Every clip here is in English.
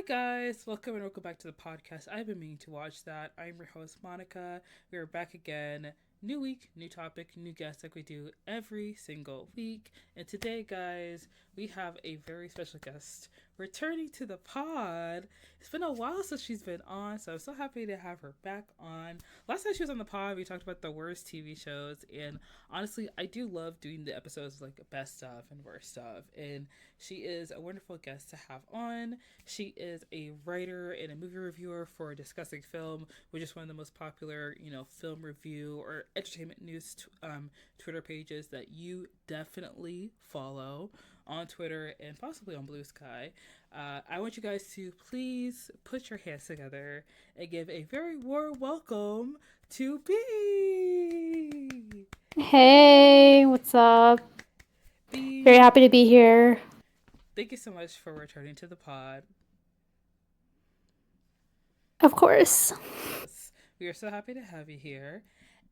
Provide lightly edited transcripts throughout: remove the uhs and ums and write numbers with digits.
guys, welcome back to the podcast. I've been meaning to watch that. I'm your host Monica. We are back again. New week, new topic, new guest like we do every single week. And today, guys, we have a very special guest returning to the pod. It's been a while since she's been on, so I'm so happy to have her back on. Last time she was on the pod, we talked about the worst TV shows, and honestly, I do love doing the episodes like best stuff and worst stuff. And she is a wonderful guest to have on. She is a writer and a movie reviewer for Discussing Film, which is one of the most popular, film review or entertainment news Twitter pages that you definitely follow on Twitter and possibly on Blue Sky. I want you guys to please put your hands together and give a very warm welcome to B. Hey, what's up? Very B, happy to be here. thank you so much for returning to the pod. Of course. Yes, we are so happy to have you here.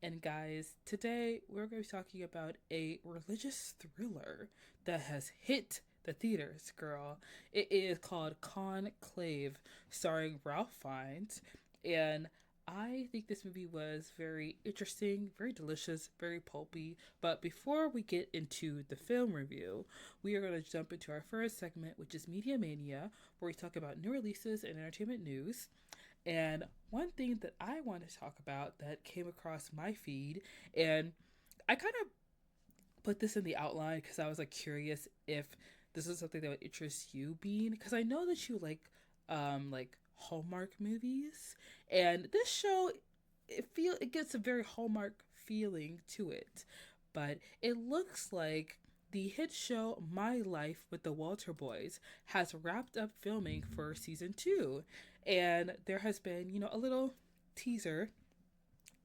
And guys, today we're going to be talking about a religious thriller that has hit the theaters, girl. It is called Conclave, starring Ralph Fiennes. And I think this movie was very interesting, very delicious, very pulpy. But before we get into the film review, we are going to jump into our first segment, which is Media Mania, where we talk about new releases and entertainment news. And one thing that I want to talk about that came across my feed, and I kind of put this in the outline because I was like curious if this is something that would interest you, Bean, because I know that you like Hallmark movies, and this show it gets a very Hallmark feeling to it, but it looks like the hit show My Life with the Walter Boys has wrapped up filming for season 2, and there has been a little teaser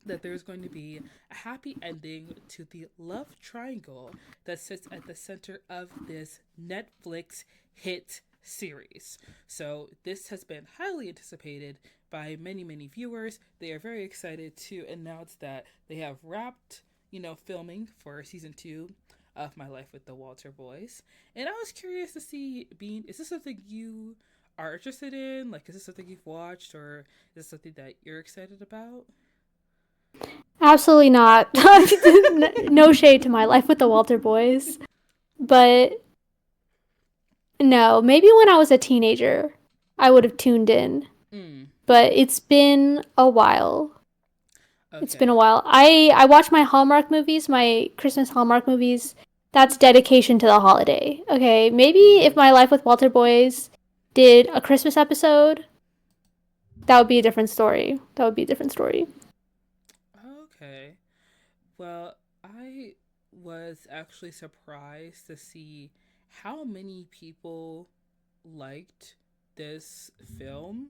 that there's going to be a happy ending to the love triangle that sits at the center of this Netflix hit series. So, this has been highly anticipated by many, many viewers. They are very excited to announce that they have wrapped, filming for season 2 of My Life with the Walter Boys. And I was curious to see, Bean, is this something you are interested in? Like, is this something you've watched, or is this something that you're excited about? Absolutely not. No shade to my life with the Walter boys. But no, maybe when I was a teenager, I would have tuned in. Mm, But it's been a while. It's been a okay. while. I watch my Hallmark movies, my Christmas Hallmark movies. That's dedication to the holiday. Okay, maybe if Mm, my life with Walter boys did a Christmas episode, that would be a different story. That would be a different story. okay. Well, I was actually surprised to see how many people liked this film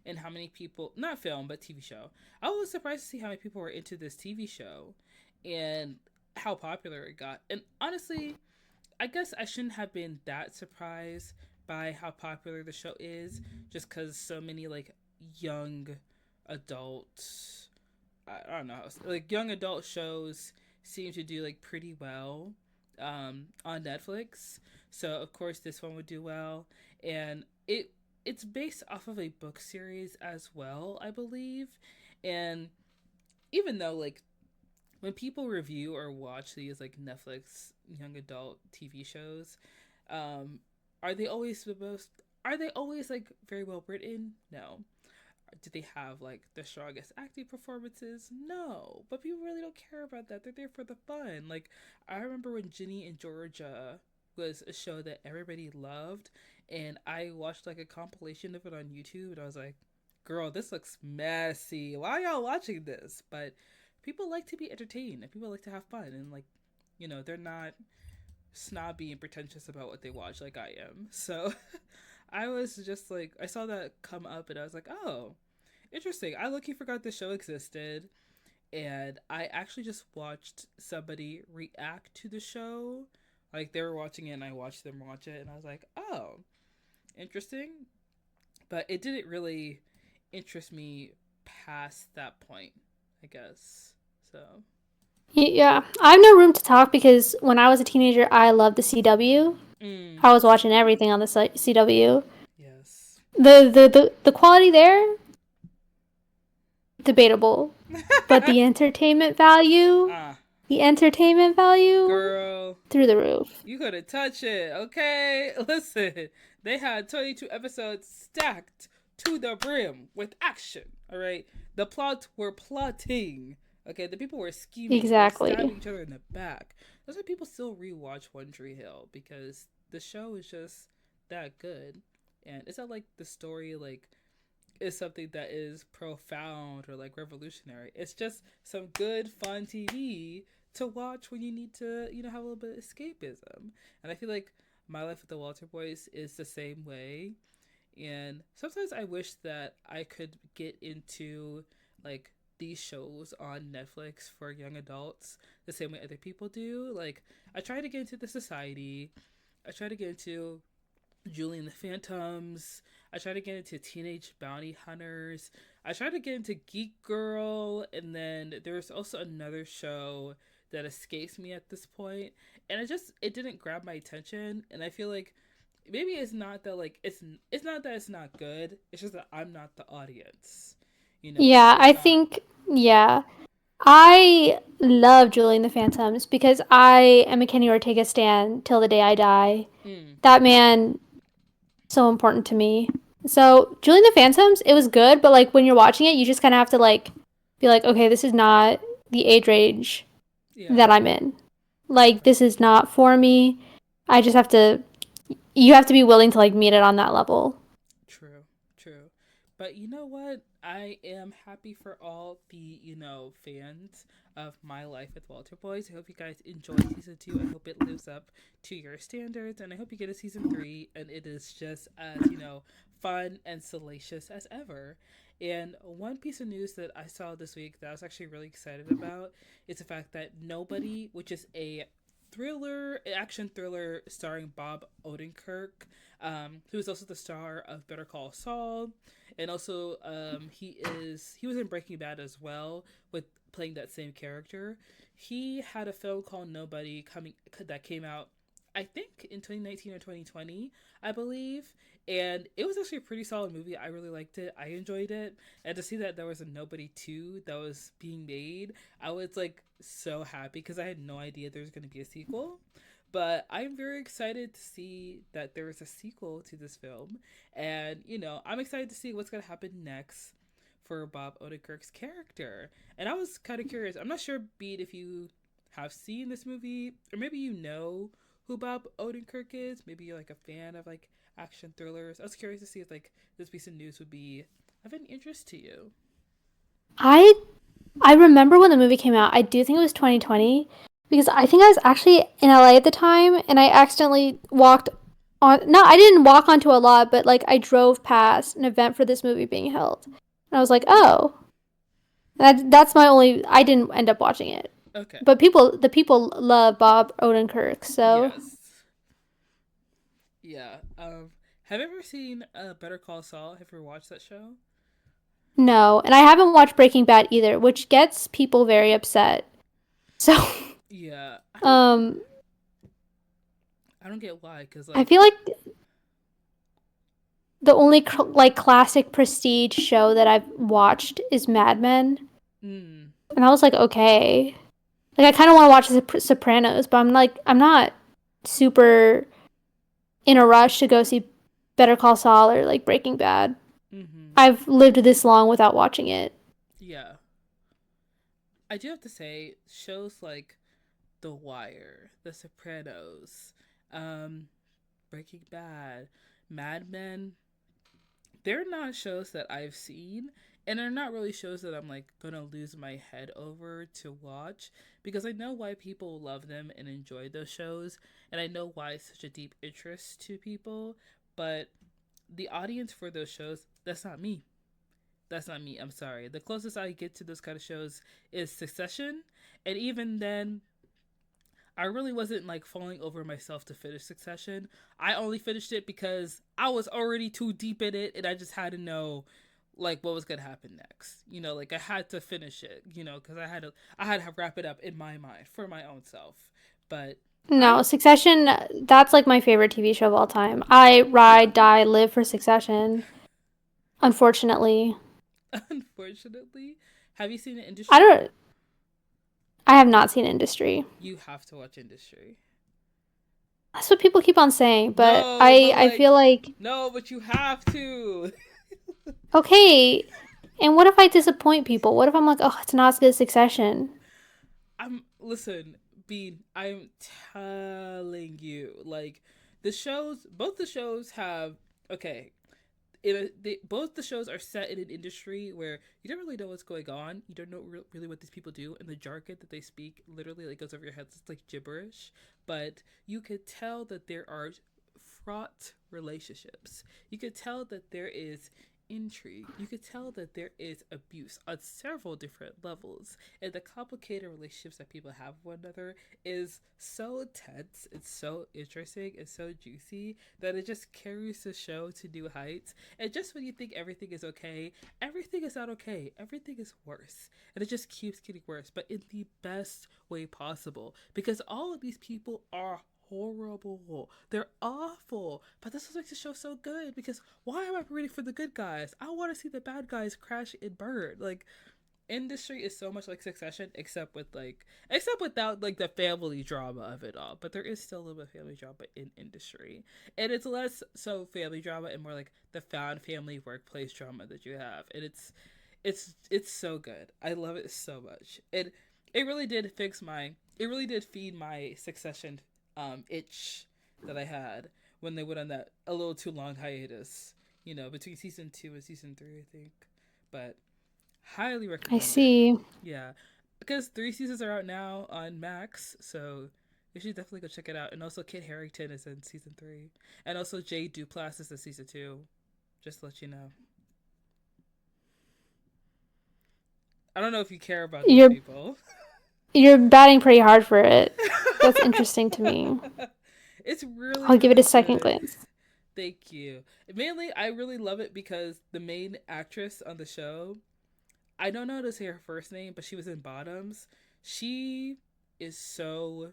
and how many people, not film, but TV show. I was surprised to see how many people were into this TV show and how popular it got. And honestly, I guess I shouldn't have been that surprised by how popular the show is just because so many like young adults, I don't know, like young adult shows seem to do like pretty well on Netflix. So of course this one would do well, and it's based off of a book series as well, I believe. And even though like when people review or watch these like Netflix young adult TV shows, um, are they always the most? Are they always like very well written? No. Do they have like the strongest acting performances? No, but people really don't care about that. They're there for the fun. Like I remember when Ginny and Georgia was a show that everybody loved, and I watched like a compilation of it on YouTube, and I was like, "Girl, this looks messy. Why are y'all watching this?" But people like to be entertained, and people like to have fun, and like, they're not snobby and pretentious about what they watch like I am. So I was just like, I saw that come up, and I was like, oh, interesting. I lucky forgot the show existed, and I actually just watched somebody react to the show. Like they were watching it, and I watched them watch it, and I was like, oh, interesting. But it didn't really interest me past that point, I guess. So, Yeah, I have no room to talk because when I was a teenager, I loved the CW. mm, I was watching everything on the CW. yes. The quality there, debatable, but Ah, the entertainment value girl, through the roof. you couldn't touch it, okay? Listen, they had 22 episodes stacked to the brim with action, all right? The plots were plotting, okay? The people were scheming, they were stabbing Exactly. each other in the back. That's why people still rewatch One Tree Hill, because the show is just that good. And it's not like the story, like, is something that is profound or like revolutionary. It's just some good fun TV to watch when you need to, have a little bit of escapism. And I feel like My Life with the Walter Boys is the same way. And sometimes I wish that I could get into like these shows on Netflix for young adults the same way other people do. Like I try to get into the society. I try to get into Julie and the Phantoms. I try to get into Teenage Bounty Hunters. I try to get into Geek Girl, and then there's also another show that escapes me at this point, and it didn't grab my attention, and I feel like maybe it's not that like it's not that it's not good. It's just that I'm not the audience. Yeah, It's I not. think, yeah. I love Julie and the Phantoms because I am a Kenny Ortega stan till the day I die. Mm, That man, so important to me. So, Julie and the Phantoms, it was good, but like when you're watching it, you just kind of have to like be like, okay, this is not the age range yeah. that I'm in. Like, this is not for me. I just have to, you have to be willing to like meet it on that level. True, true. But you know what? I am happy for all the, fans of My Life with Walter Boys. I hope you guys enjoyed season 2. I hope it lives up to your standards. And I hope you get a season 3 and it is just as, fun and salacious as ever. And one piece of news that I saw this week that I was actually really excited about is the fact that Nobody, which is a action thriller starring Bob Odenkirk, who is also the star of Better Call Saul, and also he was in Breaking Bad as well with playing that same character. He had a film called Nobody coming that came out, I think, in 2019 or 2020, I believe. And it was actually a pretty solid movie. I really liked it. I enjoyed it. And to see that there was a Nobody 2 that was being made, I was like so happy because I had no idea there was going to be a sequel. But I'm very excited to see that there is a sequel to this film. And, I'm excited to see what's going to happen next for Bob Odenkirk's character. And I was kind of curious. I'm not sure, Beat, if you have seen this movie, or maybe you know who Bob Odenkirk is. Maybe you're like a fan of like action thrillers. I was curious to see if like this piece of news would be of any interest to you. I I remember when the movie came out. I do think it was 2020 because I think I was actually in LA at the time and I accidentally walked on. No, I didn't walk onto a lot, but like I drove past an event for this movie being held. And I was like, "Oh, that's my only I didn't end up watching it." Okay. But the people love Bob Odenkirk, so Yes. Yeah. Have you ever seen Better Call Saul? Have you ever watched that show? no. And I haven't watched Breaking Bad either, which gets people very upset. So, Yeah. um I don't get why, cause I like, feel like the only like classic prestige show that I've watched is Mad Men, mm, and I was like, okay, like I kind of want to watch the Sopranos, but I'm like, I'm not super in a rush to go see Better Call Saul or like Breaking Bad. mm-hmm. I've lived this long without watching it. Yeah. I do have to say, shows like The Wire, The Sopranos, um, Breaking Bad, Mad Men, they're not shows that I've seen, and they're not really shows that I'm like gonna lose my head over to watch because I know why people love them and enjoy those shows, and I know why it's such a deep interest to people. But the audience for those shows, that's not me. That's not me. I'm sorry. The closest I get to those kind of shows is Succession, and even then, I really wasn't like falling over myself to finish Succession. I only finished it because I was already too deep in it and I just had to know like what was gonna happen next. Like I had to finish it, because I had to wrap it up in my mind for my own self. But No, I Succession, that's like my favorite TV show of all time. I yeah. ride, die, live for Succession. unfortunately. Unfortunately, have you seen the I industry? don't. I have not seen Industry. You have to watch Industry. That's what people keep on saying, but No, I but I like, feel like no, but you have to. okay. And what if I disappoint people? What if I'm like, oh, it's not as good as Succession? Listen, Bean, I'm telling you, like, both the shows have, okay, both the shows are set in an industry where you don't really know what's going on. You don't know really what these people do, and the jargon that they speak literally like goes over your head. It's like gibberish, but you could tell that there are fraught relationships. You could tell that there is intrigue. You could tell that there is abuse on several different levels, and the complicated relationships that people have with one another is so tense. It's so interesting. It's so juicy that it just carries the show to new heights. And just when you think everything is okay, everything is not okay. Everything is worse. And it just keeps getting worse, but in the best way possible. Because all of these people are horrible. They're awful. But this is what makes the show so good. Because why am I rooting for the good guys? I want to see the bad guys crash and burn. Like, industry is so much like Succession, except without like the family drama of it all. But there is still a little bit of family drama in industry, and it's less so family drama and more like the found family workplace drama that you have. And it's so good. I love it so much. It really did it really did feed my Succession itch that I had when they went on that a little too long hiatus. Between season 2 and season 3, I think. But highly I recommend it. see. Yeah, because 3 seasons are out now on Max, so you should definitely go check it out. And also, Kit Harington is in season 3, and also Jay Duplass is in season 2. Just to let you know. I don't know if you care about these You're people. you're batting pretty hard for it. That's interesting to me. It's really, I'll give it really a second good. glance. Thank you. Mainly, I really love it because the main actress on the show, I don't know how to say her first name, but she was in Bottoms. She is so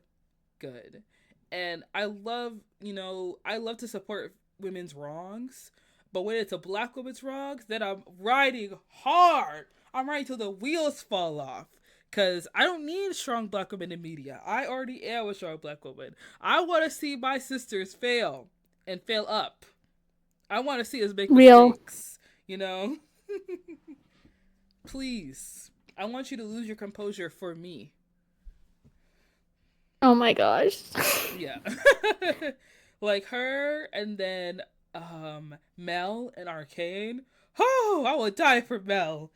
good. And I love to support women's wrongs, but when it's a black woman's wrongs, then I'm riding hard. I'm riding till the wheels fall off. Cause I don't need strong black women in media. I already am a strong black woman. I want to see my sisters fail and fail up. I want to see us make Real. mistakes. You know, please. I want you to lose your composure for me. Oh my gosh. Yeah. Like her and then Mel and Arcane. Oh, I will die for Mel.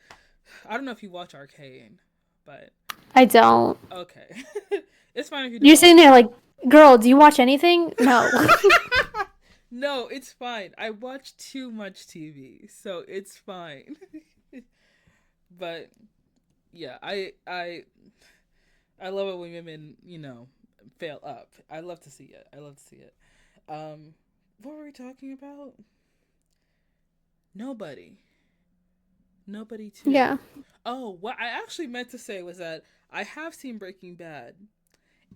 I don't know if you watch Arcane, but I don't. okay. It's fine if you You're don't. sitting there like, girl, do you watch anything? No. No, it's fine. I watch too much TV, so it's fine. But yeah, I love it when women, fail up. I love to see it. I love to see it. What were we talking about? Nobody. Nobody too. Yeah. Oh, what I actually meant to say was that I have seen Breaking Bad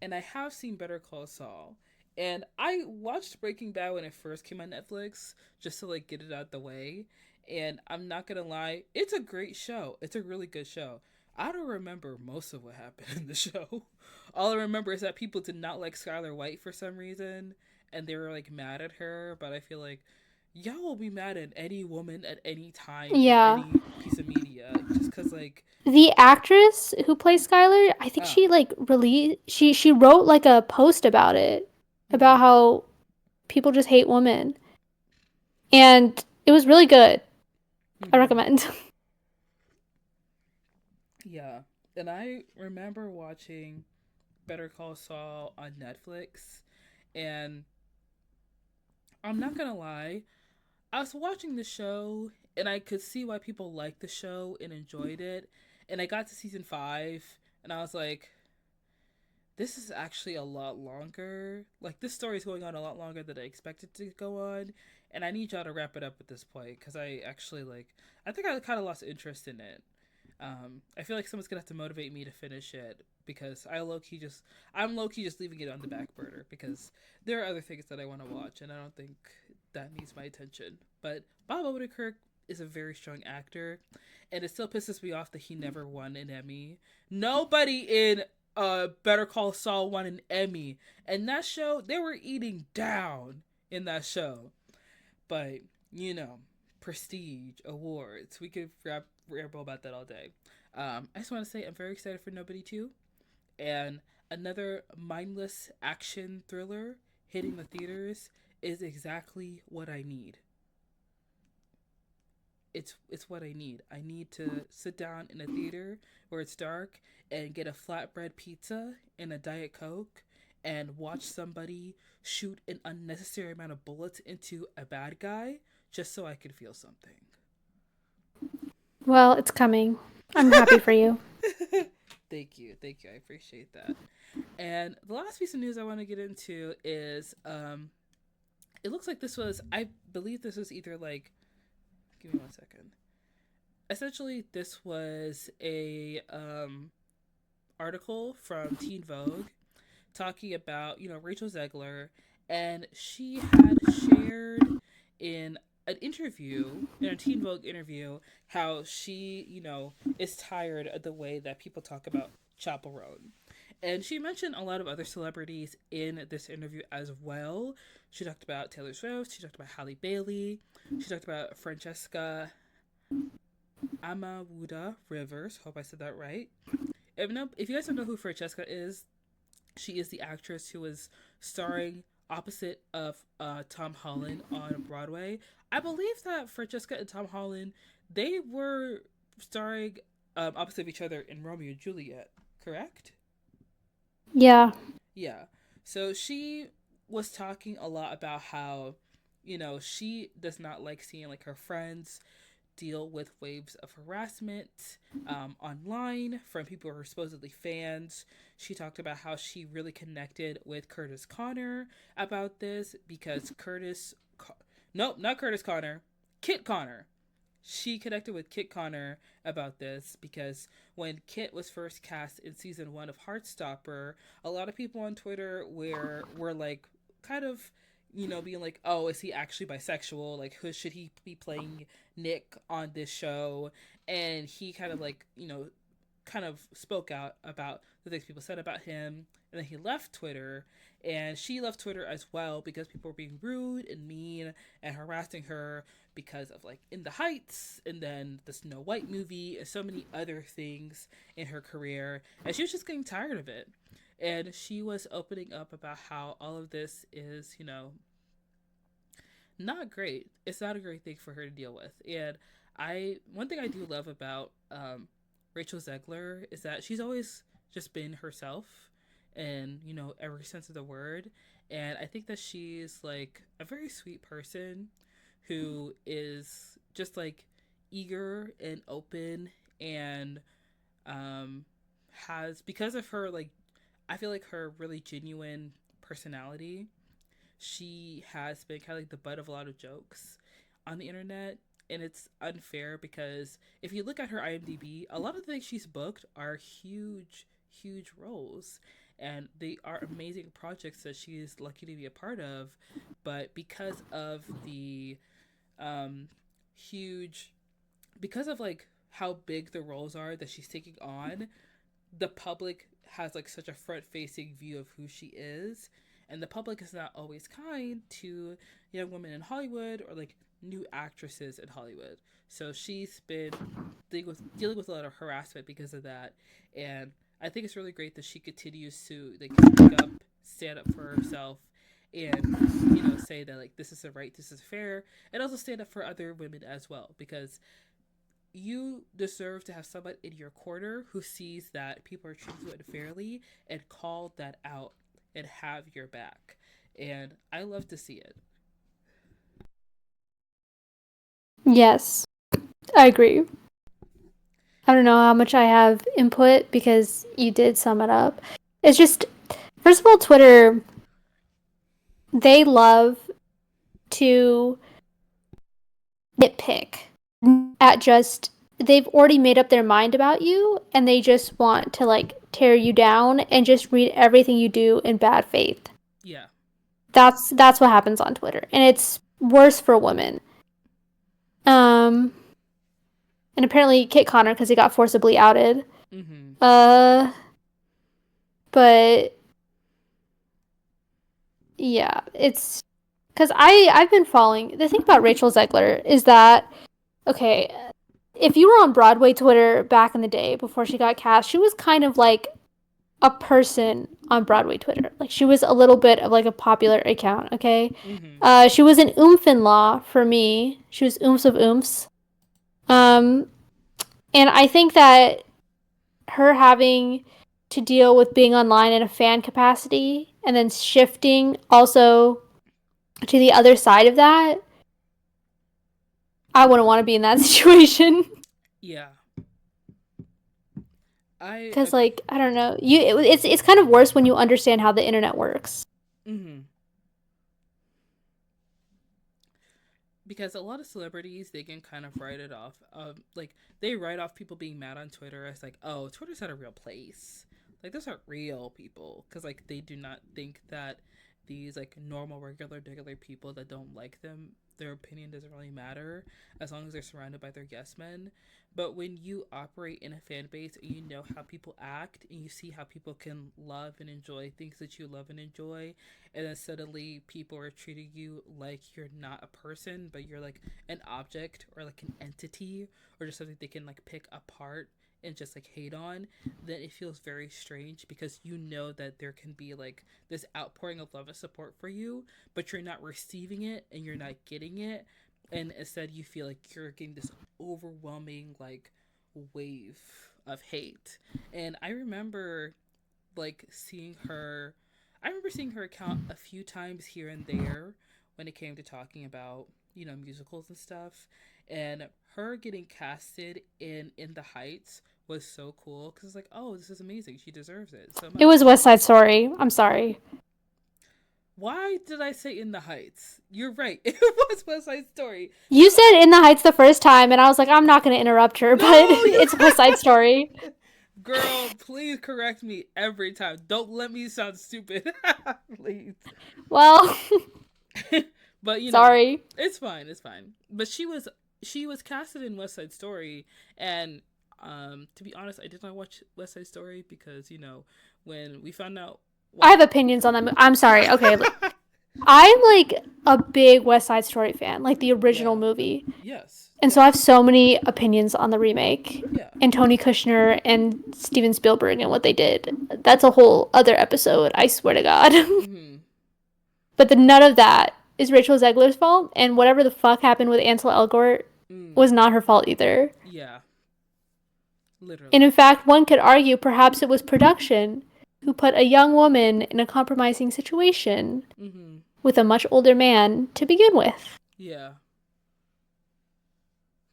and I have seen Better Call Saul. And I watched Breaking Bad when it first came on Netflix just to like get it out the way. And I'm not gonna lie, it's a great show. It's a really good show. I don't remember most of what happened in the show. All I remember is that people did not like Skylar White for some reason, and they were like mad at her. But I feel like y'all will be mad at any woman at any time in Yeah. any piece of media just because like The actress who plays Skylar, I think ah she like she wrote like a post about it, mm-hmm, about how people just hate women. And it was really good. I mm-hmm. recommend. Yeah. And I remember watching Better Call Saul on Netflix, and I'm not gonna lie, I was watching the show and I could see why people liked the show and enjoyed it. And I got to season 5 and I was like, this is actually a lot longer. Like, this story is going on a lot longer than I expected to go on. And I need y'all to wrap it up at this point because I actually, I think I kind of lost interest in it. I feel like someone's gonna have to motivate me to finish it because I'm low key just leaving it on the back burner because there are other things that I want to watch and I don't think that needs my attention. But Bob Odenkirk is a very strong actor, and it still pisses me off that he never won an Emmy. Nobody in Better Call Saul won an Emmy, and that show they were eating down in that show. But you know, prestige awards. We could ramble about that all day. I just want to say I'm very excited for Nobody 2 and another mindless action thriller hitting the theaters is exactly what I need. It's what I need. I need to sit down in a theater where it's dark and get a flatbread pizza and a diet coke and watch somebody shoot an unnecessary amount of bullets into a bad guy just so I can feel something. Well, it's coming. I'm happy for you. Thank you. Thank you. I appreciate that. And the last piece of news I want to get into is it looks like this was I believe this was either like give me 1 second. Essentially this was a article from Teen Vogue talking about, Rachel Zegler, and she had shared in in a Teen Vogue interview, how she, is tired of the way that people talk about Chaperone. And she mentioned a lot of other celebrities in this interview as well. She talked about Taylor Swift, she talked about Halle Bailey, she talked about Francesca Amawuda Rivers. Hope I said that right. If you guys don't know who Francesca is, she is the actress who was starring opposite of Tom Holland on Broadway. I believe that Francesca and Tom Holland, they were starring opposite of each other in Romeo and Juliet, correct? Yeah. Yeah. So she was talking a lot about how, she does not like seeing like her friends deal with waves of harassment online from people who are supposedly fans. She talked about how she really connected with Curtis Connor about this because nope, not Curtis Connor, Kit Connor. She connected with Kit Connor about this because when Kit was first cast in season 1 of Heartstopper, a lot of people on Twitter were like kind of being like, oh, is he actually bisexual? Like, who should he be playing Nick on this show? And he kind of like, kind of spoke out about the things people said about him. And then he left Twitter, and she left Twitter as well because people were being rude and mean and harassing her because of like In the Heights and then the Snow White movie and so many other things in her career. And she was just getting tired of it. And she was opening up about how all of this is, not great. It's not a great thing for her to deal with. And one thing I do love about Rachel Zegler is that she's always just been herself in, every sense of the word. And I think that she's like a very sweet person who is just like eager and open and has, because of her like, I feel like her really genuine personality, she has been kind of like the butt of a lot of jokes on the internet. And it's unfair because if you look at her IMDb, a lot of the things she's booked are huge, huge roles. And they are amazing projects that she's lucky to be a part of. But because of the huge, because of like how big the roles are that she's taking on, the public has like such a front facing view of who she is, and the public is not always kind to young women in Hollywood or like new actresses in Hollywood. So she's been dealing with a lot of harassment because of that, and I think it's really great that she continues to like speak up, stand up for herself, and say that like this is the right, this is fair, and also stand up for other women as well because you deserve to have someone in your corner who sees that people are treating you unfairly and call that out and have your back. And I love to see it. Yes, I agree. I don't know how much I have input because you did sum it up. It's just, first of all, Twitter, they love to nitpick at just, they've already made up their mind about you and they just want to like tear you down and just read everything you do in bad faith. Yeah. That's what happens on Twitter, and it's worse for women. and apparently Kit Connor because he got forcibly outed. Mm-hmm. But yeah, it's because I've been following. The thing about Rachel Zegler is that, okay, if you were on Broadway Twitter back in the day before she got cast, she was kind of like a person on Broadway Twitter. Like she was a little bit of like a popular account, okay? Mm-hmm. She was an oomph in law for me. She was oomphs of oomphs. And I think that her having to deal with being online in a fan capacity and then shifting also to the other side of that, I wouldn't want to be in that situation. Yeah. I Because like I don't know, it's kind of worse when you understand how the internet works. mm-hmm. Because a lot of celebrities, they can kind of write it off. Like they write off people being mad on Twitter as like, oh, Twitter's not a real place. Like those aren't real people, because like they do not think that these like normal, regular people that don't like them, their opinion doesn't really matter as long as they're surrounded by their yes men. But when you operate in a fan base and you know how people act and you see how people can love and enjoy things that you love and enjoy, and then suddenly people are treating you like you're not a person but you're like an object or like an entity or just something they can like pick apart and just like hate on, then it feels very strange because you know that there can be like this outpouring of love and support for you, but you're not receiving it and you're not getting it, and instead you feel like you're getting this overwhelming like wave of hate. And I remember like seeing her, I remember seeing her account a few times here and there when it came to talking about, you know, musicals and stuff. And her getting casted in the Heights was so cool because it's like, oh, this is amazing. She deserves it so It was much. West Side Story. I'm sorry. Why did I say In the Heights? You're right. It was West Side Story. You said In the Heights the first time, and I was like, I'm not going to interrupt her, No, but it's West Side Story. girl, please correct me every time. Don't let me sound stupid. Please. Well, But you know, sorry. it's fine. It's fine. But she was casted in West Side Story, and to be honest, I did not watch West Side Story because when we found out. I Well, have opinions on that. I'm sorry. Okay. I'm like a big West Side Story fan, like the original yeah. movie. Yes. And so I have so many opinions on the remake Yeah. and Tony Kushner and Steven Spielberg and what they did. That's a whole other episode, I swear to God. Mm-hmm. But none of that is Rachel Zegler's fault, and whatever the fuck happened with Ansel Elgort Mm. was not her fault either. Yeah. And in Literally. fact, one could argue perhaps it was production who put a young woman in a compromising situation Mm-hmm. with a much older man to begin with. Yeah.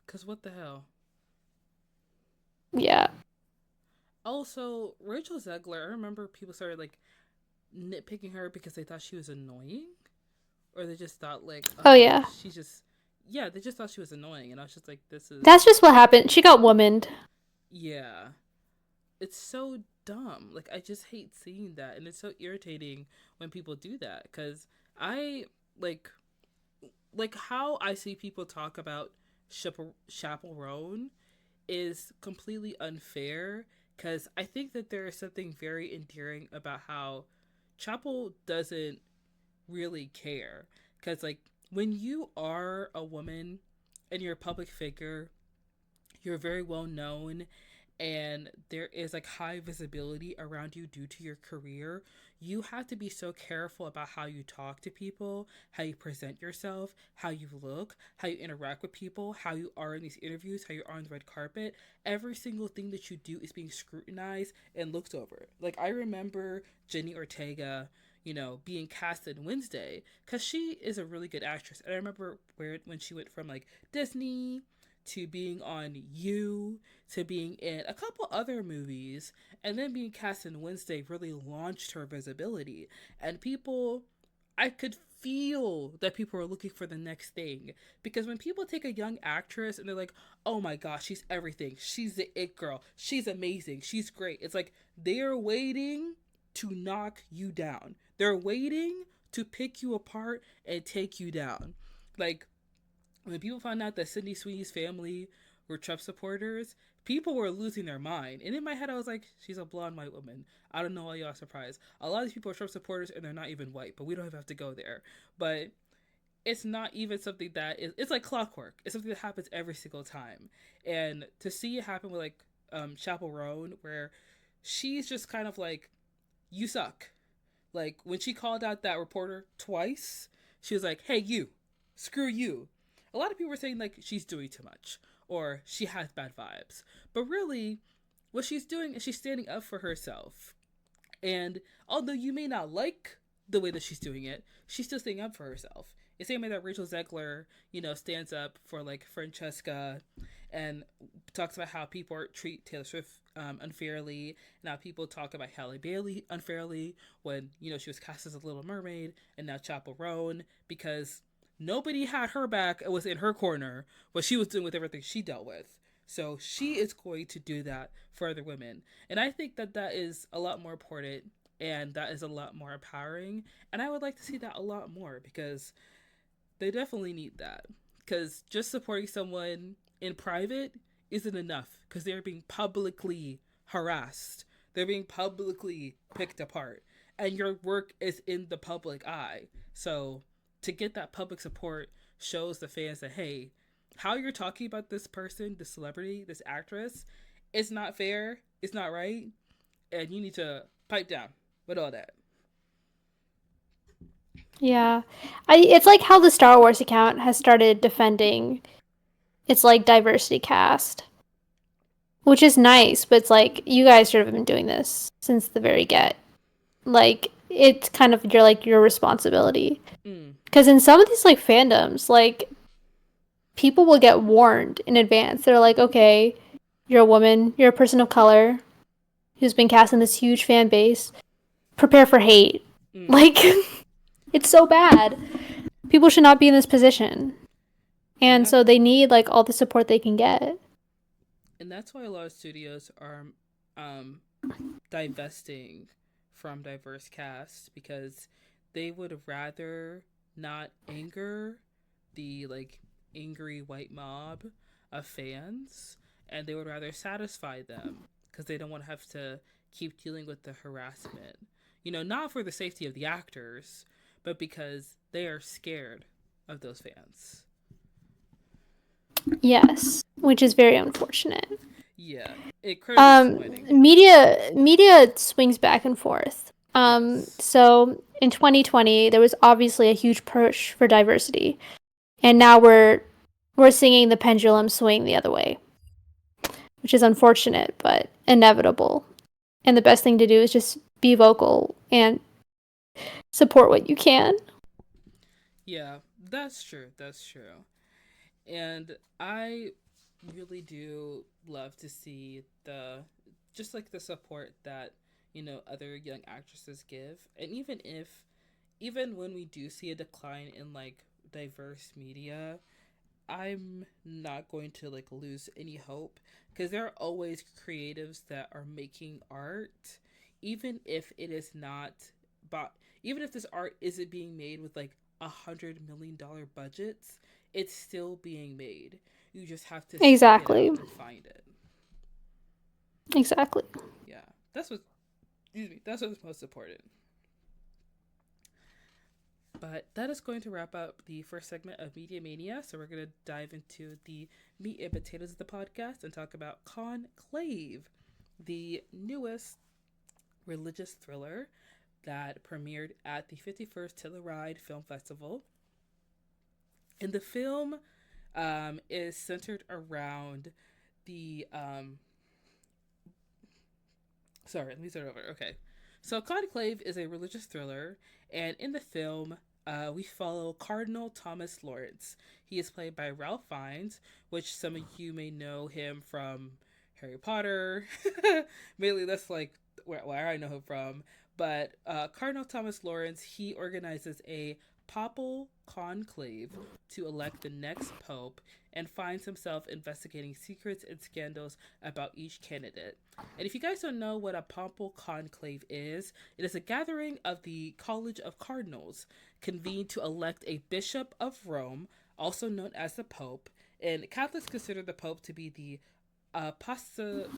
Cause what the hell? Yeah. Also, Rachel Zegler, I remember people started like nitpicking her because they thought she was annoying, or they just thought like, Oh, oh, yeah. she just, yeah, they just thought she was annoying, and I was just like, this is, That's just what happened. She got womaned. yeah, it's so dumb. Like I just hate seeing that, and it's so irritating when people do that because I like how I see people talk about chaperone is completely unfair because I think that there is something very endearing about how Chapel doesn't really care. Because, like, when you are a woman and you're a public figure, you're very well known and there is like high visibility around you due to your career, you have to be so careful about how you talk to people, how you present yourself, how you look, how you interact with people, how you are in these interviews, how you are on the red carpet. Every single thing that you do is being scrutinized and looked over. Like I remember Jenny Ortega, being cast in Wednesday because she is a really good actress. And I remember when she went from like Disney to being on You to being in a couple other movies, and then being cast in Wednesday really launched her visibility. And people, I could feel that people are looking for the next thing. Because when people take a young actress and they're like, oh my gosh, she's everything. She's the it girl. She's amazing. She's great. It's like they're waiting to knock you down. They're waiting to pick you apart and take you down. Like, when people found out that Sydney Sweeney's family were Trump supporters, people were losing their mind. And in my head, I was like, she's a blonde white woman. I don't know why y'all are surprised. A lot of these people are Trump supporters and they're not even white, but we don't even have to go there. But it's not even something that is, it's like clockwork. It's something that happens every single time. And to see it happen with like Chapel Roan, where she's just kind of like, you suck. Like when she called out that reporter twice, she was like, hey, you, screw you. A lot of people were saying like she's doing too much or she has bad vibes. But really, what she's doing is she's standing up for herself. And although you may not like the way that she's doing it, she's still standing up for herself. The same way that Rachel Zegler, stands up for like Francesca and talks about how people treat Taylor Swift unfairly, and how people talk about Halle Bailey unfairly when, she was cast as a Little Mermaid, and now Chapel Roan, because nobody had her back. It was in her corner what she was doing with everything she dealt with. So she is going to do that for other women. And I think that that is a lot more important and that is a lot more empowering. And I would like to see that a lot more because they definitely need that. Because just supporting someone in private isn't enough because they're being publicly harassed. They're being publicly picked apart. And your work is in the public eye. So to get that public support shows the fans that, hey, how you're talking about this person, this celebrity, this actress, it's not fair, it's not right, and you need to pipe down with all that. Yeah. It's like how the Star Wars account has started defending its like diversity cast. Which is nice, but it's like you guys should have been doing this since the very get. Like it's kind of your responsibility. Because in some of these like fandoms, like people will get warned in advance. They're like, okay, you're a woman, you're a person of color who's been cast in this huge fan base. Prepare for hate. Like it's so bad. People should not be in this position. And so they need like all the support they can get. And that's why a lot of studios are divesting from diverse casts because they would rather not anger the like angry white mob of fans, and they would rather satisfy them because they don't want to have to keep dealing with the harassment. Not for the safety of the actors, but because they are scared of those fans. Yes, which is very unfortunate. Yeah, disappointing. Media swings back and forth. Yes. So in 2020, there was obviously a huge push for diversity, and now we're seeing the pendulum swing the other way, which is unfortunate but inevitable. And the best thing to do is just be vocal and support what you can. Yeah, that's true. That's true. And I really do love to see the just like the support that other young actresses give. And even when we do see a decline in like diverse media, I'm not going to like lose any hope because there are always creatives that are making art, even if it is not but even if this art isn't being made with like $100 million budgets, it's still being made. You just have to seek it Exactly. out and find it. Exactly. Yeah, that's what's most important. But that is going to wrap up the first segment of Media Mania. So we're going to dive into the meat and potatoes of the podcast and talk about Conclave, the newest religious thriller that premiered at the 51st Telluride Film Festival. And the film is centered around the sorry, let me start over. Okay. So Conclave is a religious thriller, and in the film, we follow Cardinal Thomas Lawrence. He is played by Ralph Fiennes, which some of you may know him from Harry Potter. Mainly that's like where I know him from. But Cardinal Thomas Lawrence, he organizes a papal conclave to elect the next pope and finds himself investigating secrets and scandals about each candidate. And if you guys don't know what a papal conclave is, it is a gathering of the College of Cardinals convened to elect a bishop of Rome, also known as the Pope, And Catholics consider the Pope to be the aposto-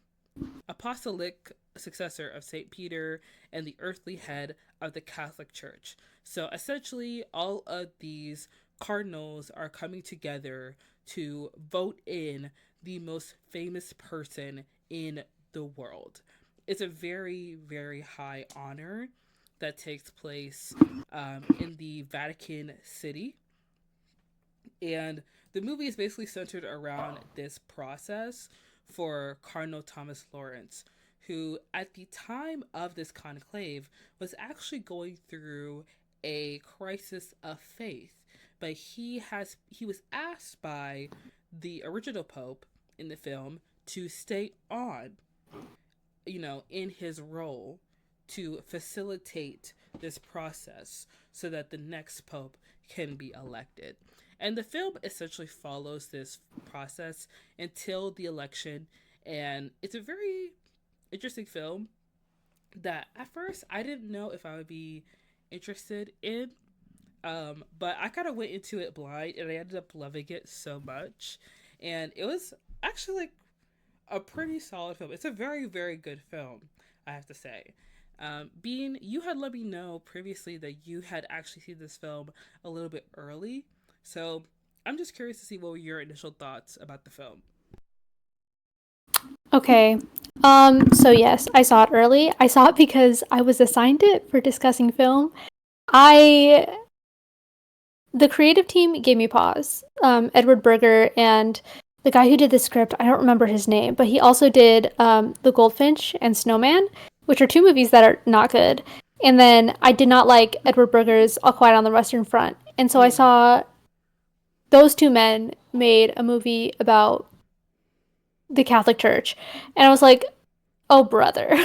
apostolic successor of St. Peter and the earthly head of the Catholic Church. So essentially, all of these cardinals are coming together to vote in the most famous person in the world. It's a very, very high honor that takes place in the Vatican City. And the movie is basically centered around this process for Cardinal Thomas Lawrence, who at the time of this conclave was actually going through a crisis of faith. But he was asked by the original pope in the film to stay on, in his role to facilitate this process so that the next pope can be elected. And the film essentially follows this process until the election. And it's a very interesting film that at first I didn't know if I would be interested in. But I kind of went into it blind and I ended up loving it so much. And it was actually like a pretty solid film. It's a very, very good film, I have to say. Bean, you had let me know previously that you had actually seen this film a little bit early. So I'm just curious to see what were your initial thoughts about the film. Okay. So yes, I saw it early. I saw it because I was assigned it for discussing film. I the creative team gave me pause. Edward Berger and the guy who did the script, I don't remember his name, but he also did The Goldfinch and Snowman, which are two movies that are not good. And then I did not like Edward Berger's All Quiet on the Western Front. And so I Mm. saw those two men made a movie about the Catholic Church. And I was like, oh, brother.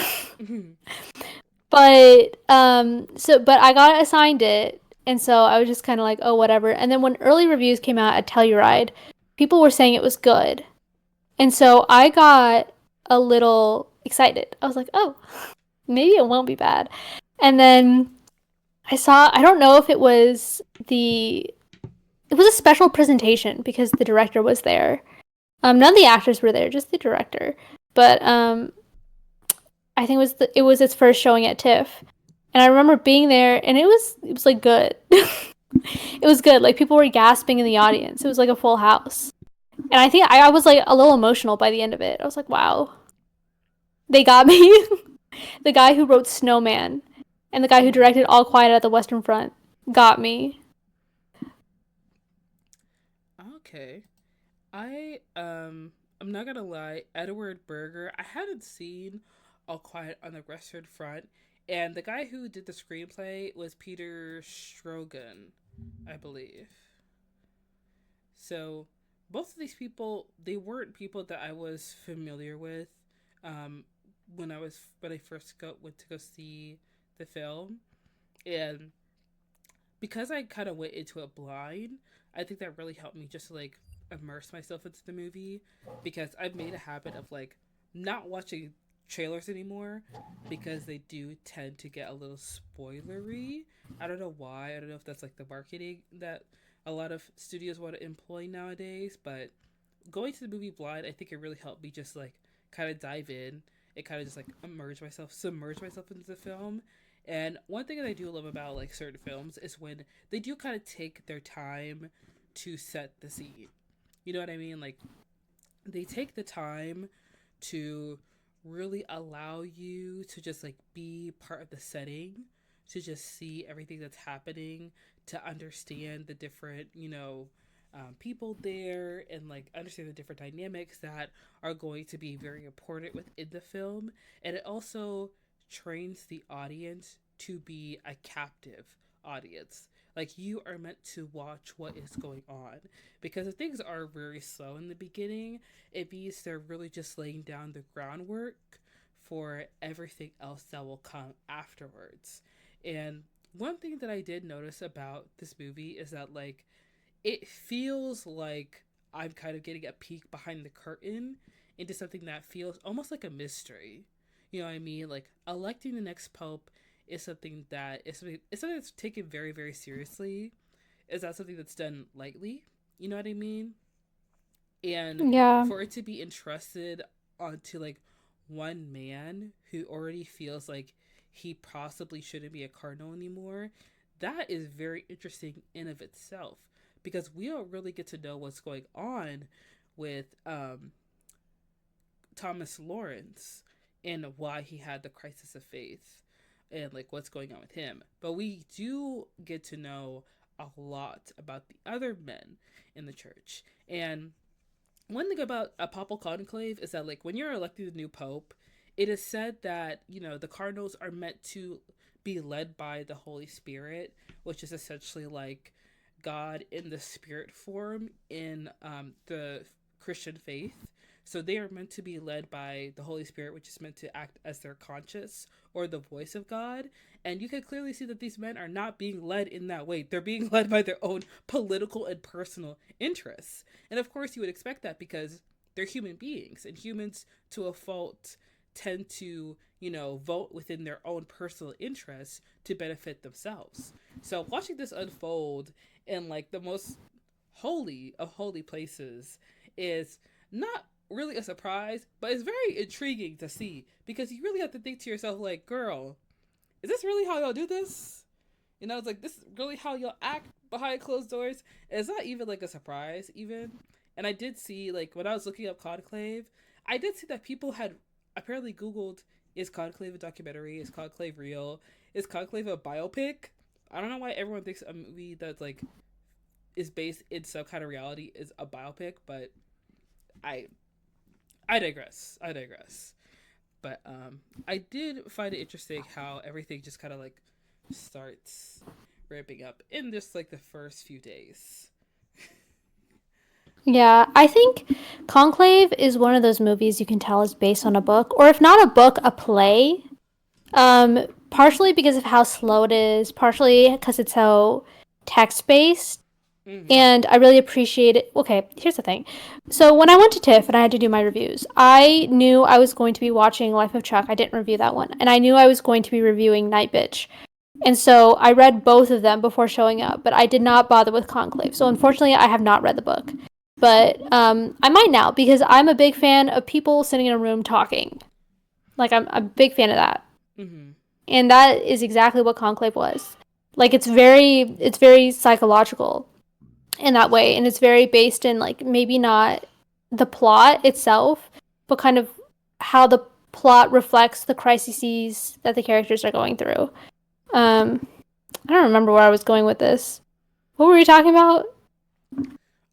But I got assigned it, and so I was just kind of like, oh, whatever. And then when early reviews came out at Telluride, people were saying it was good, and so I got a little excited. I was like, oh, maybe it won't be bad. And then I don't know if it was a special presentation because the director was there. None of the actors were there, just the director. But I think it was its first showing at TIFF, and I remember being there, and it was like good. It was good. Like people were gasping in the audience. It was like a full house, and I think I was like a little emotional by the end of it. I was like, wow, they got me. The guy who wrote Snowman and the guy who Mm. directed All Quiet at the Western Front got me. Okay. I'm not gonna lie, Edward Berger, I hadn't seen All Quiet on the Western Front, and the guy who did the screenplay was Peter Strogan, I believe. So both of these people, they weren't people that I was familiar with um, when I first went to go see the film, and because I kind of went into it blind, I think that really helped me just to like immerse myself into the movie because I've made a habit of like not watching trailers anymore because they do tend to get a little spoilery. I don't know why. I don't know if that's like the marketing that a lot of studios want to employ nowadays, but going to the movie blind, I think it really helped me just like kind of dive in. It kind of just like submerge myself into the film. And one thing that I do love about like certain films is when they do kind of take their time to set the scene. You know what I mean? Like they take the time to really allow you to just like be part of the setting, to just see everything that's happening, to understand the different, people there and like understand the different dynamics that are going to be very important within the film. And it also trains the audience to be a captive audience. Like you are meant to watch what is going on because if things are very slow in the beginning, it means they're really just laying down the groundwork for everything else that will come afterwards. And one thing that I did notice about this movie is that like it feels like I'm kind of getting a peek behind the curtain into something that feels almost like a mystery. You know what I mean? Like electing the next pope is something that's taken very, very seriously. Is that something that's done lightly? You know what I mean? And Yeah. for it to be entrusted onto like one man who already feels like he possibly shouldn't be a cardinal anymore, that is very interesting in of itself, because we don't really get to know what's going on with Thomas Lawrence and why he had the crisis of faith and like what's going on with him. But we do get to know a lot about the other men in the church. And one thing about a papal conclave is that like when you're elected a new pope, it is said that, you know, the cardinals are meant to be led by the Holy Spirit, which is essentially like God in the spirit form in the Christian faith. So they are meant to be led by the Holy Spirit, which is meant to act as their conscience or the voice of God. And you can clearly see that these men are not being led in that way. They're being led by their own political and personal interests. And of course, you would expect that because they're human beings, and humans, to a fault, tend to, you know, vote within their own personal interests to benefit themselves. So watching this unfold in like the most holy of holy places is not really a surprise, but it's very intriguing to see, because you really have to think to yourself, like, girl, is this really how y'all do this? You know, it's like, this is really how y'all act behind closed doors. And it's not even like a surprise, even. And I did see, like, when I was looking up Conclave, I did see that people had apparently Googled, is Conclave a documentary? Is Conclave real? Is Conclave a biopic? I don't know why everyone thinks a movie that's, like, is based in some kind of reality is a biopic, but I I digress. I digress. But I did find it interesting how everything just kind of like starts ramping up in just like the first few days. Yeah, I think Conclave is one of those movies you can tell is based on a book, or if not a book, a play. Partially because of how slow it is, partially because it's so text based. Mm-hmm. And I really appreciate it. Okay, here's the thing. So when I went to TIFF and I had to do my reviews, I knew I was going to be watching Life of Chuck. I didn't review that one. And I knew I was going to be reviewing Night Bitch. And so I read both of them before showing up, but I did not bother with Conclave. So unfortunately, I have not read the book. But I might now, because I'm a big fan of people sitting in a room talking. Like, I'm a big fan of that. Mm-hmm. And that is exactly what Conclave was. Like, it's very psychological in that way, and it's very based in like maybe not the plot itself, but kind of how the plot reflects the crises that the characters are going through. I don't remember where I was going with this. What were we talking about?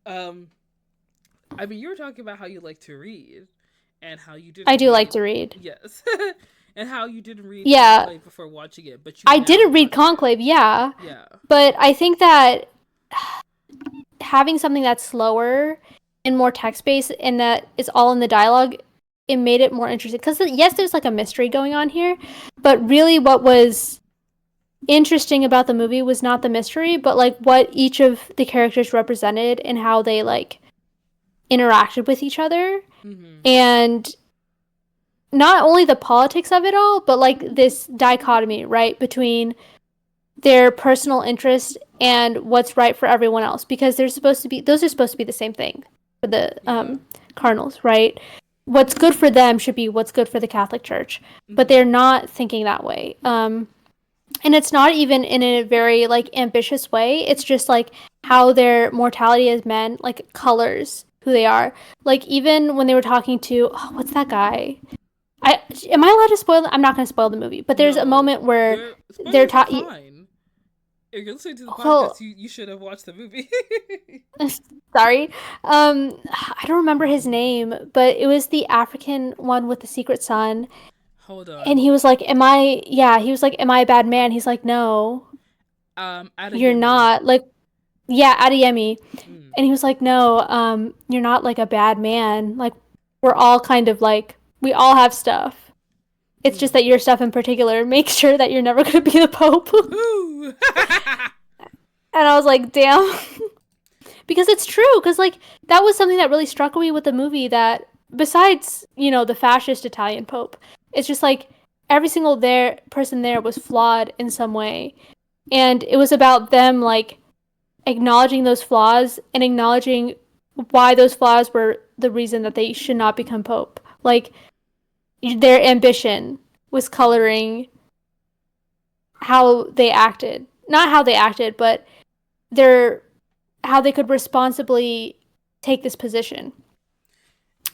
Um, I mean, you were talking about how you like to read and how you I didn't do like read. to read. Yes. And how you didn't read Yeah, Conclave before watching it, but you I now didn't read watched it. Conclave, yeah, Yeah. but I think that having something that's slower and more text based and that is all in the dialogue, it made it more interesting. Because yes, there's like a mystery going on here, but really what was interesting about the movie was not the mystery, but like what each of the characters represented and how they like interacted with each other. Mm-hmm. And not only the politics of it all, but like this dichotomy, right, between their personal interest and what's right for everyone else, because those are supposed to be the same thing for the Yeah. Cardinals, right? What's good for them should be what's good for the Catholic Church, but Mm-hmm. they're not thinking that way. And it's not even in a very like ambitious way. It's just like how their mortality as men like colors who they are. Like even when they were talking to what's that guy? I am I allowed to spoil? I'm not going to spoil the movie, but there's a No, moment where your they're spoilers are talking. fine. If you're listening to the podcast, Well, you should have watched the movie. sorry. I don't remember his name, but it was the African one with the secret son. Hold And on. he was like, "Am I?" Yeah, he was like, "Am I a bad man?" He's like, "No, you're Adeyemi. not." Like, yeah, Adeyemi. Mm. And he was like, "No, you're not like a bad man. Like, we're all kind of like we all have stuff. It's just Mm. that your stuff in particular makes sure that you're never gonna be the Pope." Ooh. And I was like, "Damn." Because it's true, because like that was something that really struck me with the movie, that besides the fascist Italian pope, it's just like every single person there was flawed in some way, and it was about them like acknowledging those flaws and acknowledging why those flaws were the reason that they should not become pope. Like, their ambition was coloring how they acted. Not how they acted, but their how they could responsibly take this position.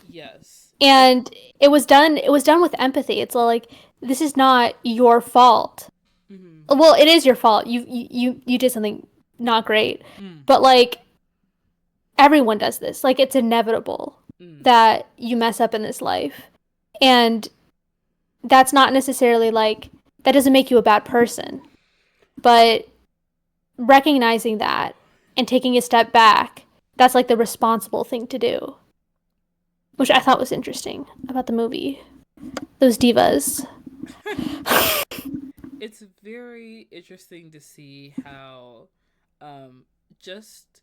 Yes. And it was done with empathy. It's like, this is not your fault. Mm-hmm. Well, it is your fault. You did something not great. But like, everyone does this. Like, it's inevitable that you mess up in this life. And that's not necessarily like, that doesn't make you a bad person. But recognizing that and taking a step back, that's like the responsible thing to do. Which I thought was interesting about the movie. Those divas. It's very interesting to see how just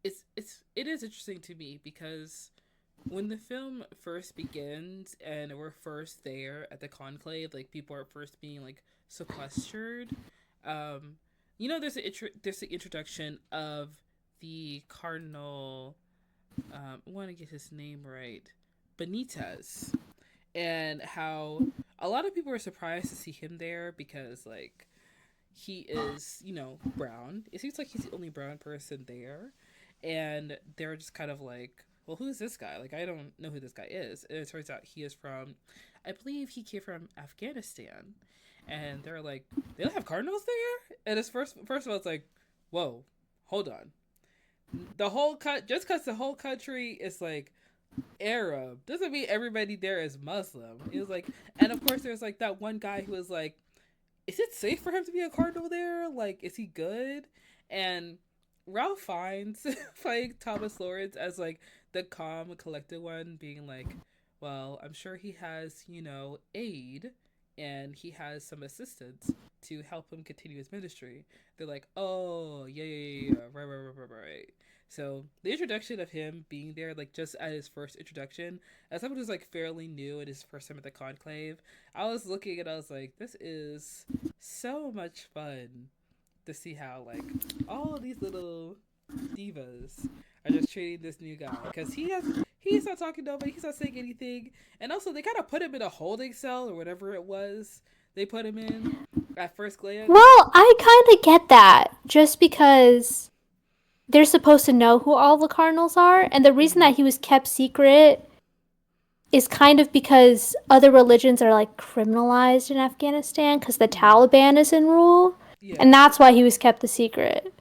it is interesting to me because when the film first begins and we're first there at the conclave, like people are first being like sequestered, um there's the introduction of the cardinal. I want to get his name right, Benitez, and how a lot of people were surprised to see him there because like he is, brown. It seems like he's the only brown person there, and they're just kind of like, well, who's this guy? Like, I don't know who this guy is. And it turns out he is from, I believe he came from Afghanistan, and they're like, they don't have cardinals there. And it's first of all, it's like, whoa, hold on. The whole just because the whole country is like Arab doesn't mean everybody there is Muslim. It was like, and of course, there's like that one guy who was like, is it safe for him to be a cardinal there? Like, is he good? And Ralph Fiennes playing Thomas Lawrence as like the calm, collected one, being like, well, I'm sure he has, aid and he has some assistants to help him continue his ministry. They're like, oh, yeah, right. So the introduction of him being there, like just at his first introduction, as someone who's like fairly new at his first time at the conclave, I was looking and I was like, this is so much fun to see how like all of these little divas are just treating this new guy because he's not talking to nobody, he's not saying anything, and also they kind of put him in a holding cell or whatever it was they put him in at first glance. Well, I kind of get that just because they're supposed to know who all the cardinals are, and the reason that he was kept secret is kind of because other religions are like criminalized in Afghanistan because the Taliban is in rule, and that's why he was kept the secret.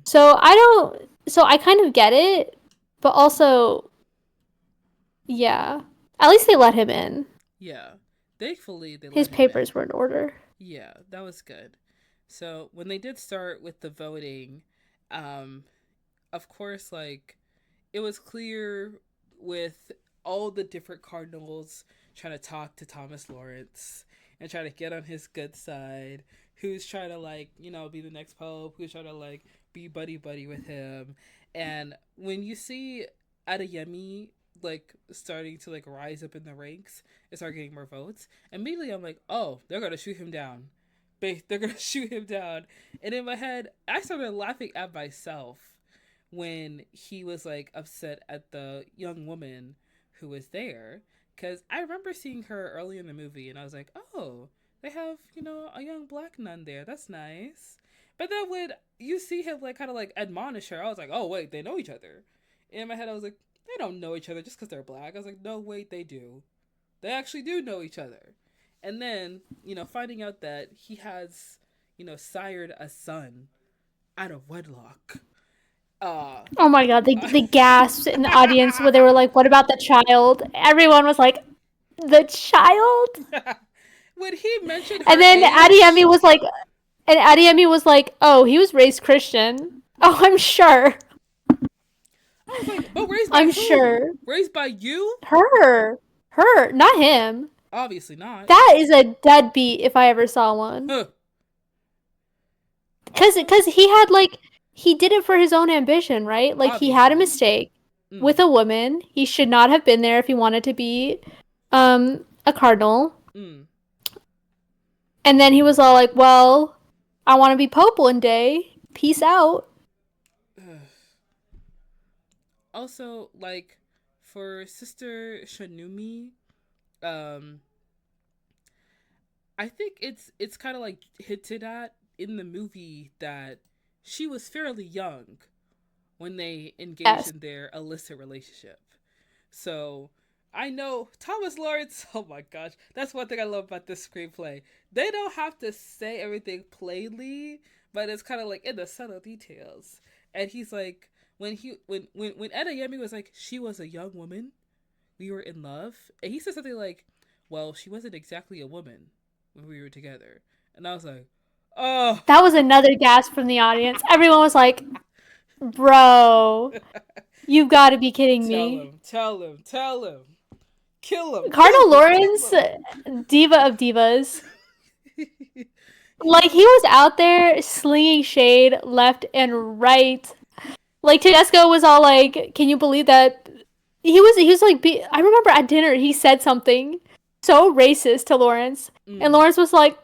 So I kind of get it, but also, yeah, at least they let him in. Yeah, thankfully they let his him papers in. were in order. Yeah, that was good. So when they did start with the voting, um, of course, like it was clear with all the different cardinals trying to talk to Thomas Lawrence and trying to get on his good side. Who's trying to like, be the next pope? Who's trying to like be buddy buddy with him? And when you see Adeyemi like starting to like rise up in the ranks and start getting more votes, immediately I'm like, oh, they're gonna shoot him down. They're gonna shoot him down. And in my head, I started laughing at myself when he was like upset at the young woman who was there, because I remember seeing her early in the movie and I was like, oh, they have, a young black nun there, that's nice. But then when you see him like kind of like admonish her, I was like, oh wait, they know each other. In my head I was like, they don't know each other just because they're black. I was like, no, wait, they do. They actually do know each other. And then, finding out that he has, sired a son out of wedlock. Oh my god, they gasped in the audience where they were like, what about the child? Everyone was like, the child? When he mentioned her And then Adeyemi was like, oh, he was raised Christian. Oh, I'm sure. I was like, but raised by I'm who? sure. Raised by you? Her, not him. Obviously not. That is a deadbeat if I ever saw one. Huh. Because he had like, he did it for his own ambition, right? Like, Obviously. he had a mistake with a woman. He should not have been there if he wanted to be a cardinal. And then he was all like, well, I want to be pope one day. Peace out. Also, like for Sister Shanumi, um, I think it's kind of like hinted at in the movie that she was fairly young when they engaged Yes. in their illicit relationship. So I know Thomas Lawrence. Oh my gosh, that's one thing I love about this screenplay. They don't have to say everything plainly, but it's kind of like in the subtle details. And he's like, when Eda Yemi was like, she was a young woman, we were in love, and he said something like, "Well, she wasn't exactly a woman when we were together," and I was like, "Oh." That was another gasp from the audience. Everyone was like, bro, you've got to be kidding Tell me. him, tell him, tell him. Kill him, Cardinal kill him, kill Lawrence, him. diva of divas. Like, he was out there slinging shade left and right. Like, Tedesco was all like, can you believe that? He was like, I remember at dinner, he said something so racist to Lawrence. And Mm, Lawrence was like,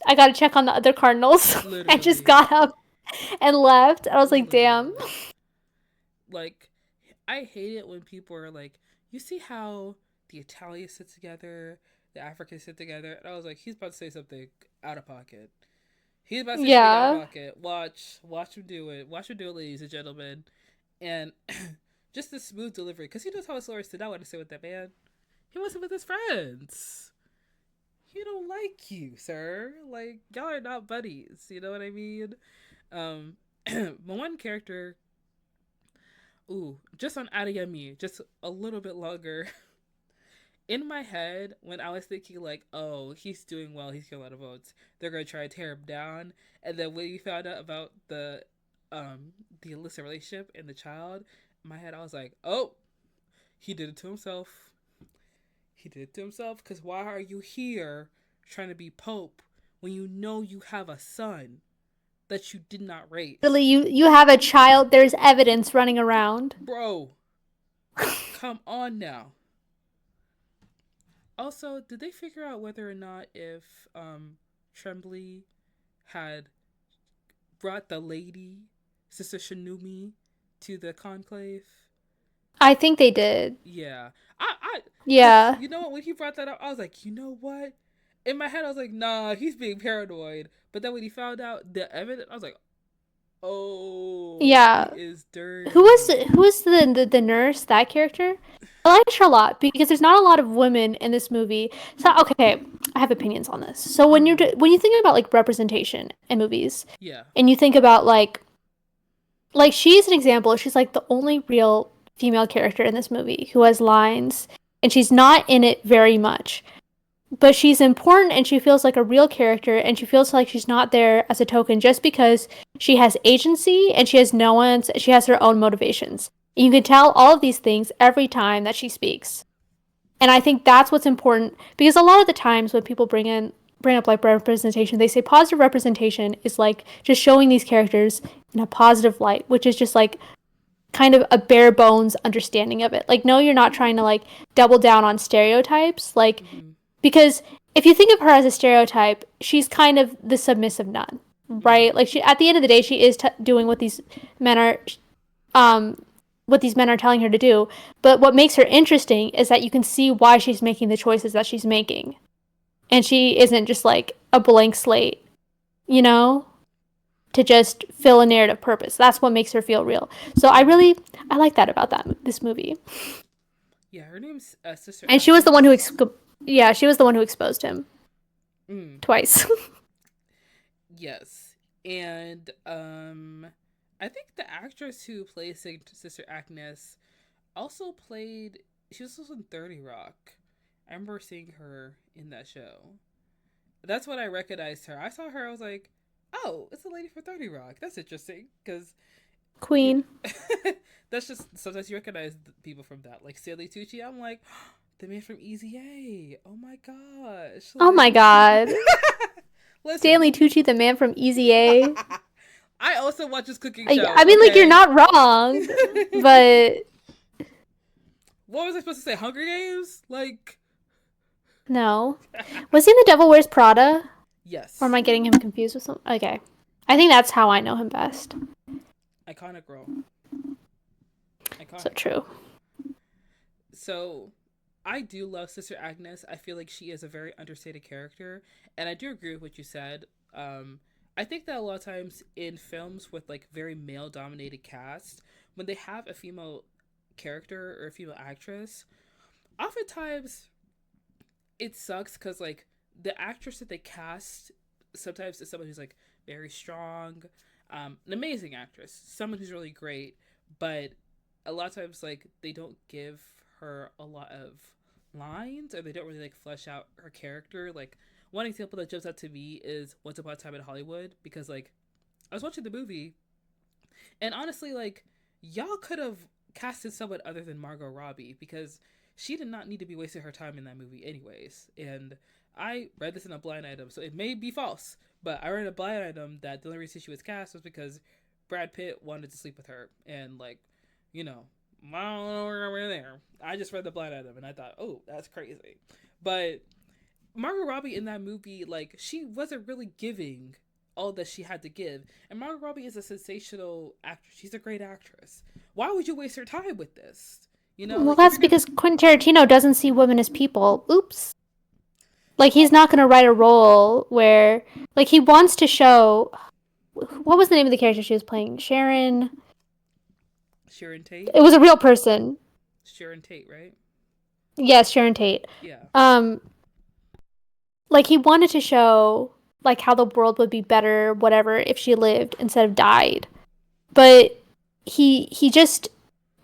I gotta check on the other Cardinals. And just literally, got up and left. I was like, damn. literally. Like, I hate it when people are like, you see how the Italians sit together, the Africans sit together, and I was like, he's about to say something out of pocket. He's about to say something out of Yeah. pocket. Watch him do it. Watch him do it, ladies and gentlemen. And just the smooth delivery, because he knows how his lawyers did not want to sit with that man. He wants to with his friends. He don't like you, sir. Like, y'all are not buddies. You know what I mean? Um, my one character, ooh, just on Adeyemi, just a little bit longer. In my head, when I was thinking like, oh, he's doing well, he's getting a lot of votes, they're gonna try to tear him down, and then when we found out about the illicit relationship and the child, in my head I was like, oh, he did it to himself. He did it to himself, because why are you here trying to be Pope when you know you have a son that you did not raise? Really, you have a child, there's evidence running around. Bro, come on now. Also, did they figure out whether or not if Tremblay had brought the lady, Sister Shinumi, to the conclave? I think they did. Yeah. Because, Yeah. you know what, when he brought that up, I was like, you know what? In my head, I was like, nah, he's being paranoid. But then when he found out the evidence, I was like, oh, he Yeah. is Who was the nurse, that character? I liked her a lot because there's not a lot of women in this movie. So okay, I have opinions on this. So when Mm-hmm. when you think about like representation in movies, Yeah. and you think about like she's an example. She's like the only real female character in this movie who has lines, and she's not in it very much. But she's important and she feels like a real character, and she feels like she's not there as a token just because she has agency and she has her own motivations. You can tell all of these things every time that she speaks. And I think that's what's important, because a lot of the times when people bring up like representation, they say positive representation is like just showing these characters in a positive light, which is just like kind of a bare bones understanding of it. Like, no, you're not trying to like double down on stereotypes, like, Mm-hmm. because if you think of her as a stereotype, she's kind of the submissive nun, Mm-hmm. right? Like, she, at the end of the day, she is doing men are um what these men are telling her to do. But what makes her interesting is that you can see why she's making the choices that she's making, and she isn't just like a blank slate, you know, to just fill a narrative purpose. That's what makes her feel real. So Mm-hmm. I like that about this movie. Yeah, her name's Sister And she was the one who Agnes. yeah, she was the one who exposed him Mm. twice. Yes. And I think the actress who plays Sister Agnes also played, she was also in 30 Rock. I remember seeing her in that show. That's when I recognized her. I saw her, I was like, "Oh, it's a lady from 30 Rock. That's interesting." Cuz you Queen. that's just sometimes you recognize people from that. Like Stanley Tucci, I'm like, the man from Easy A. Oh my gosh. Oh my Like god. listen, Stanley Tucci, the man from Easy A. I also watch his cooking show. I mean, like, you're Okay. not wrong, but What was I supposed to say? Hunger Games? Like, no. Was he in The Devil Wears Prada? Or am yes, I getting him confused with some? Okay. I think that's how I know him best. iconic role. So iconic. true. So I do love Sister Agnes. I feel like she is a very understated character, and I do agree with what you said. Um, I think that a lot of times in films with like very male dominated cast, when they have a female character or a female actress, oftentimes it sucks because like the actress that they cast sometimes is someone who's like very strong, an amazing actress, someone who's really great, but a lot of times like they don't give her a lot of lines or they don't really like flesh out her character. Like one example that jumps out to me is Once Upon a Time in Hollywood, because like I was watching the movie and honestly like y'all could have casted someone other than Margot Robbie because she did not need to be wasting her time in that movie anyways. And I read this in a blind item, so it may be false, but I read a blind item that the only reason she was cast was because Brad Pitt wanted to sleep with her. And like, you know, I don't know where we're there. I just read the blind item and I thought, oh, that's crazy. But Margot Robbie in that movie, like, she wasn't really giving all that she had to give. And Margot Robbie is a sensational actress. She's a great actress. Why would you waste your time with this? You know, Well, like if that's you're gonna because Quentin Tarantino doesn't see women as people. Oops. Like, he's not going to write a role where, like, he wants to show. What was the name of the character she was playing? Sharon. Sharon Tate, It was a real person. Sharon Tate, right? Yes, Sharon Tate. Yeah. Um, like, he wanted to show, like, how the world would be better, whatever, if she lived instead of died. But he just,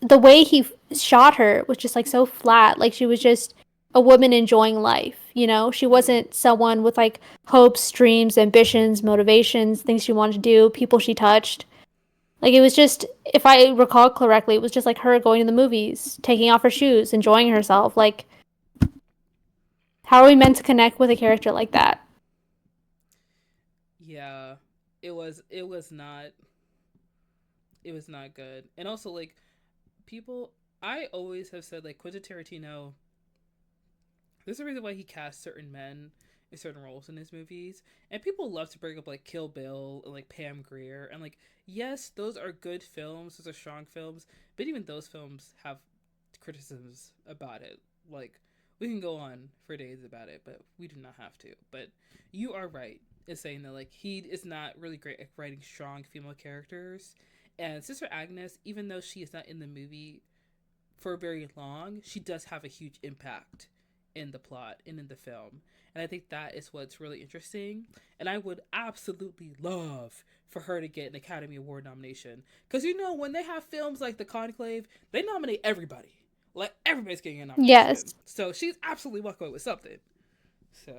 the way he shot her was just like so flat. Like she was just a woman enjoying life, you know? She wasn't someone with like hopes, dreams, ambitions, motivations, things she wanted to do, people she touched. Like it was just, if I recall correctly, it was just like her going to the movies, taking off her shoes, enjoying herself. Like, how are we meant to connect with a character like that? Yeah. It was not it was not good. And also like people I always have said like Quentin Tarantino, there's a reason why he casts certain men in certain roles in his movies. And people love to bring up like Kill Bill and like Pam Grier. And like, yes, those are good films, those are strong films, but even those films have criticisms about it. Like, we can go on for days about it, but we do not have to. But you are right in saying that like he is not really great at writing strong female characters. And Sister Agnes, even though she is not in the movie for very long, she does have a huge impact in the plot and in the film. And I think that is what's really interesting. And I would absolutely love for her to get an Academy Award nomination. Because you know, when they have films like The Conclave, they nominate everybody. Like, everybody's getting a Yes. nomination. So she's absolutely walking away with something. So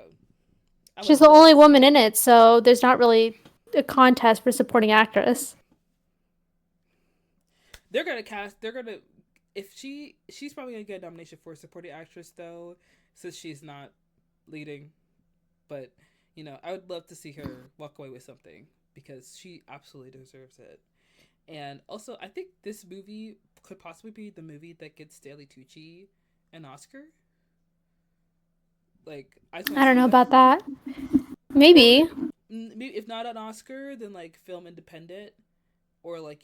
I She's would the love only to see woman it. in it, so there's not really a contest for supporting actress. They're gonna if she's probably gonna get a nomination for supporting actress though, since she's not leading. But you know, I would love to see her walk away with something because she absolutely deserves it. And also, I think this movie could possibly be the movie that gets Stanley Tucci an Oscar. Like, I just want I to don't see know that. about that. Or Maybe. maybe if not an Oscar, then like film independent, or like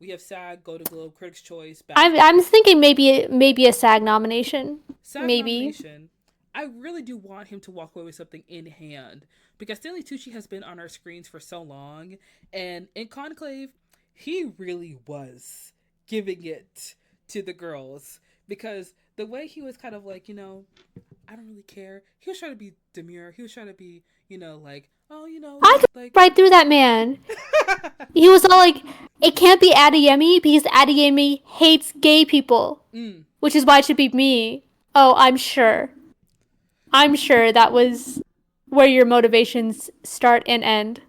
we have SAG, Golden Globe, Critics' Choice, I'm BAFTA. thinking maybe a SAG nomination. SAG Maybe. nomination. I really do want him to walk away with something in hand because Stanley Tucci has been on our screens for so long, and in Conclave, he really was giving it to the girls because the way he was kind of like, I don't really care. He was trying to be demure. He was trying to be, like, oh, I could like. right through that man. He was all like, "It can't be Adeyemi because Adeyemi hates gay people, mm. which is why it should be me." Oh, I'm sure. I'm sure that was where your motivations start and end.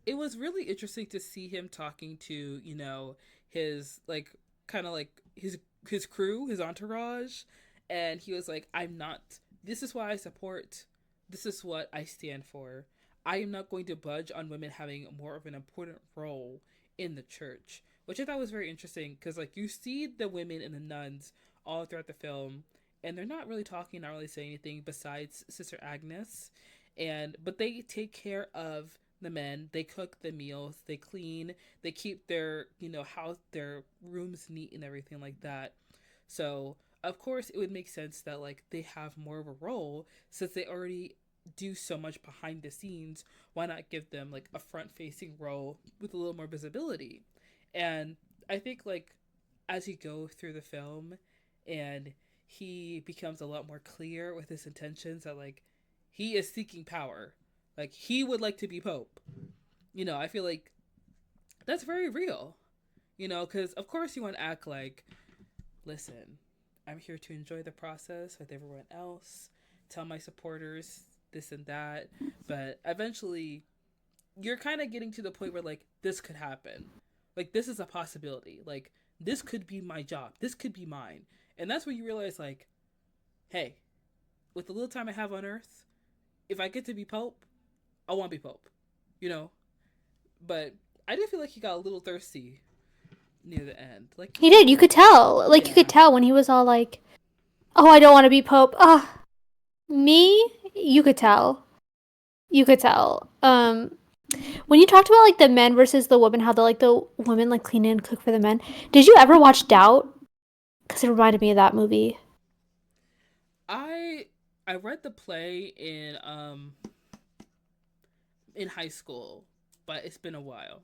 It was really interesting to see him talking to his like kind of like his crew, his entourage, and he was like, I'm not, this is why I support, this is what I stand for. I am not going to budge on women having more of an important role in the church, which I thought was very interesting because like you see the women and the nuns all throughout the film, and they're not really talking, not really saying anything besides Sister Agnes, and but they take care of the men. They cook the meals, they clean, they keep their, house, their rooms neat and everything like that. So, of course, it would make sense that like they have more of a role since they already do so much behind the scenes. Why not give them like a front facing role with a little more visibility? And I think like as you go through the film and he becomes a lot more clear with his intentions that like he is seeking power. Like he would like to be pope. I feel like that's very real. Cuz of course you want to act like, listen, I'm here to enjoy the process with everyone else, tell my supporters this and that, but eventually you're kind of getting to the point where like this could happen. Like this is a possibility. Like this could be my job. This could be mine. And that's when you realize like, hey, with the little time I have on earth, if I get to be pope, I want to be pope. You know? But I did feel like he got a little thirsty near the end. Like He did. You could tell. Like, you yeah. could tell when he was all like, oh, I don't want to be Pope. Ah, me? You could tell. You could tell. When you talked about, like, the men versus the women, how the women, like, clean and cook for the men, did you ever watch Doubt? Because it reminded me of that movie. I I read the play in high school, but it's been a while.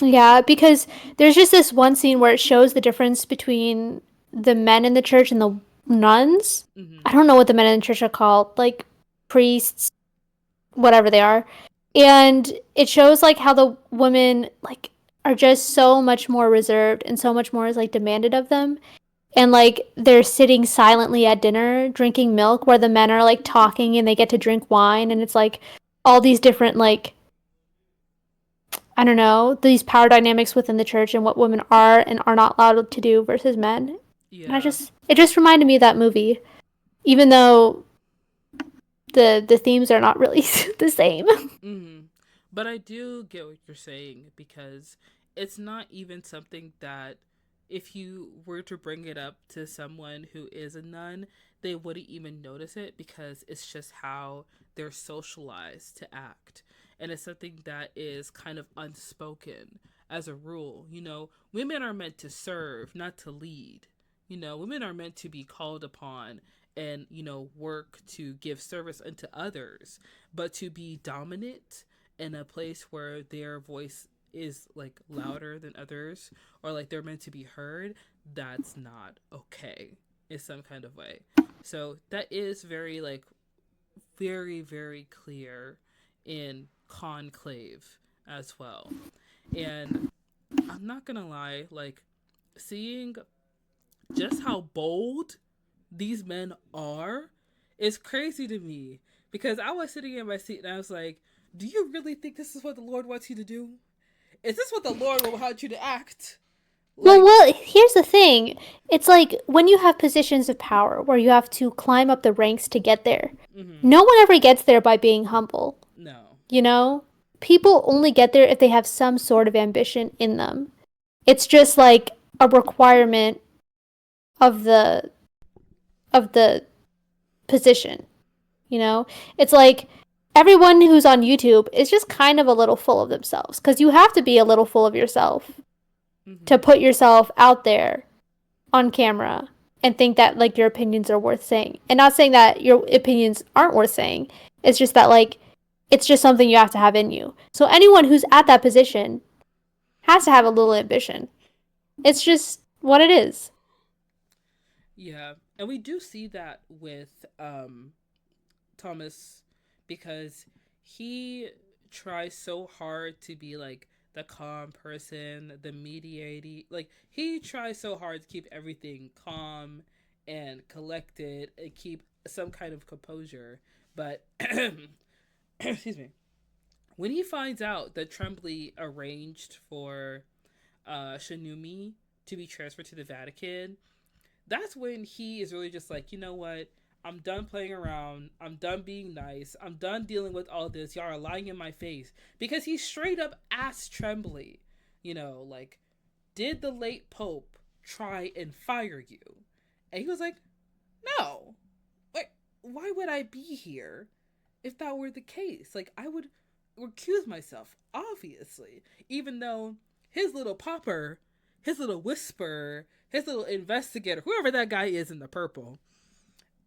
Yeah, because there's just this one scene where it shows the difference between the men in the church and the nuns. I Mm-hmm. don't know what the men in the church are called, like priests, whatever they are. And it shows like how the women like are just so much more reserved and so much more is like demanded of them. And like they're sitting silently at dinner drinking milk where the men are like talking and they get to drink wine and it's like all these different like I don't know, these power dynamics within the church and what women are and are not allowed to do versus men. And Yeah. it just reminded me of that movie, even though the themes are not really the same. Mm-hmm. But I do get what you're saying because it's not even something that if you were to bring it up to someone who is a nun, they wouldn't even notice it because it's just how they're socialized to act. And it's something that is kind of unspoken as a rule. Women are meant to serve, not to lead. Women are meant to be called upon and, work to give service unto others, but to be dominant in a place where their voice is like louder than others or like they're meant to be heard, that's not okay in some kind of way. So that is very like very very clear in Conclave as well. And I'm not gonna lie, like seeing just how bold these men are is crazy to me because I was sitting in my seat and I was like, do you really think this is what the Lord wants you to do? Is this what the Lord will want you to act? Like, Well, here's the thing. It's like when you have positions of power where you have to climb up the ranks to get there. mm-hmm, No one ever gets there by being humble, no. you know? People only get there if they have some sort of ambition in them. It's just like a requirement of the position, you know? It's like everyone who's on YouTube is just kind of a little full of themselves cuz you have to be a little full of yourself to Mm-hmm, put yourself out there on camera and think that like your opinions are worth saying. And not saying that your opinions aren't worth saying. It's just that like it's just something you have to have in you. So anyone who's at that position has to have a little ambition. It's just what it is. yeah. And we do see that with Thomas because he tries so hard to be like the calm person, the mediating. Like he tries so hard to keep everything calm and collected and keep some kind of composure. But excuse me. When he finds out that Tremblay arranged for Shinumi to be transferred to the Vatican, that's when he is really just like, you know what? I'm done playing around. I'm done being nice. I'm done dealing with all this. Y'all are lying in my face. Because he straight up asked Tremblay, like, did the late Pope try and fire you? And he was like, no. Like, why would I be here if that were the case? Like, I would recuse myself, obviously. Even though his little popper, his little whisperer, his little investigator, whoever that guy is in the purple,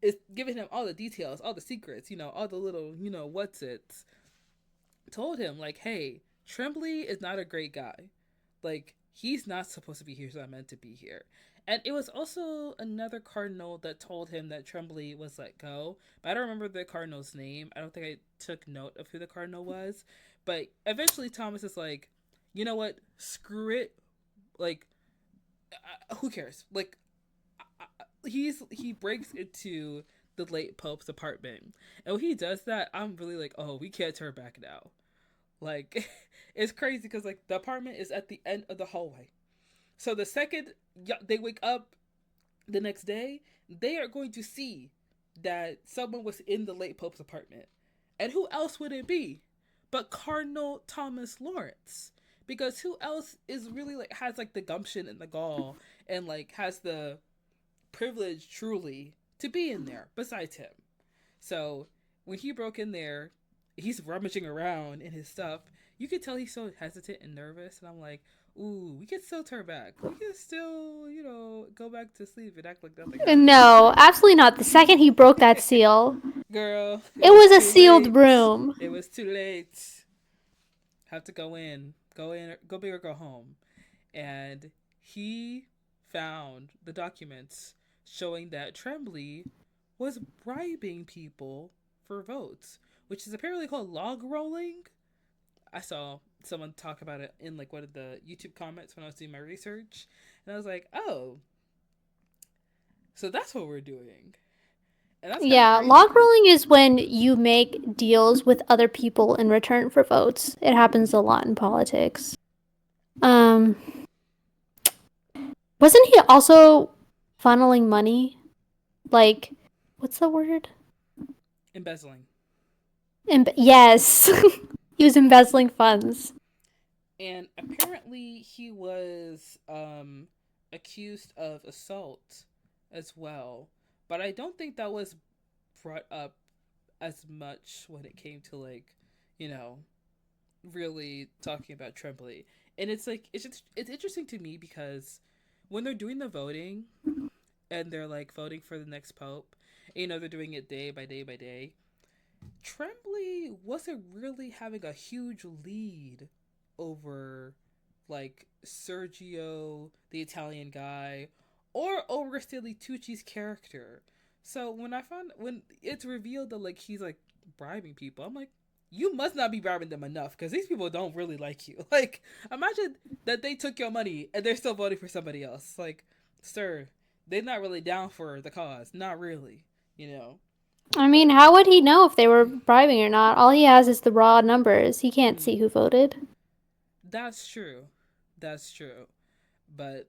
is giving him all the details, all the secrets, all the little, what's it, told him, like, hey, Tremblay is not a great guy. Like, he's not supposed to be here, he's not meant to be here. And it was also another cardinal that told him that Tremblay was let go. But I don't remember the cardinal's name. I don't think I took note of who the cardinal was. But eventually Thomas is like, you know what? Screw it. Like, who cares? Like, he breaks into the late Pope's apartment. And when he does that, I'm really like, oh, we can't turn back now. Like, it's crazy because, like, the apartment is at the end of the hallway. So the second they wake up the next day, they are going to see that someone was in the late Pope's apartment. And who else would it be but Cardinal Thomas Lawrence? Because who else is really, like, has, like, the gumption and the gall and, like, has the privilege truly to be in there besides him? So when he broke in there, he's rummaging around in his stuff. You could tell he's so hesitant and nervous, and I'm like, ooh, we can still turn back. We can still, go back to sleep and act like nothing happened. No, absolutely not. The second he broke that seal, Girl, it was a too sealed late. room. It was too late. Have to go in, go big or go home. And he found the documents showing that Tremblay was bribing people for votes, which is apparently called log rolling. I saw someone talk about it in, like, one of the YouTube comments when I was doing my research, and I was like, oh, so that's what we're doing. And that's kind of Yeah, crazy. log rolling is when you make deals with other people in return for votes. It happens a lot in politics. Wasn't he also funneling money? Like, what's the word? Embezzling. Yes. He was embezzling funds. And apparently he was accused of assault as well. But I don't think that was brought up as much when it came to, like, really talking about Tremblay. And it's like, it's interesting to me because when they're doing the voting and they're, like, voting for the next pope, they're doing it day by day by day, Tremblay wasn't really having a huge lead over, like, Sergio, the Italian guy, or over Stanley Tucci's character. So when it's revealed that, like, he's, like, bribing people, I'm like, you must not be bribing them enough because these people don't really like you. Like, imagine that they took your money and they're still voting for somebody else. Like, sir, they're not really down for the cause. Not really, I mean, how would he know if they were bribing or not? All he has is the raw numbers. He can't see who voted. That's true. That's true. But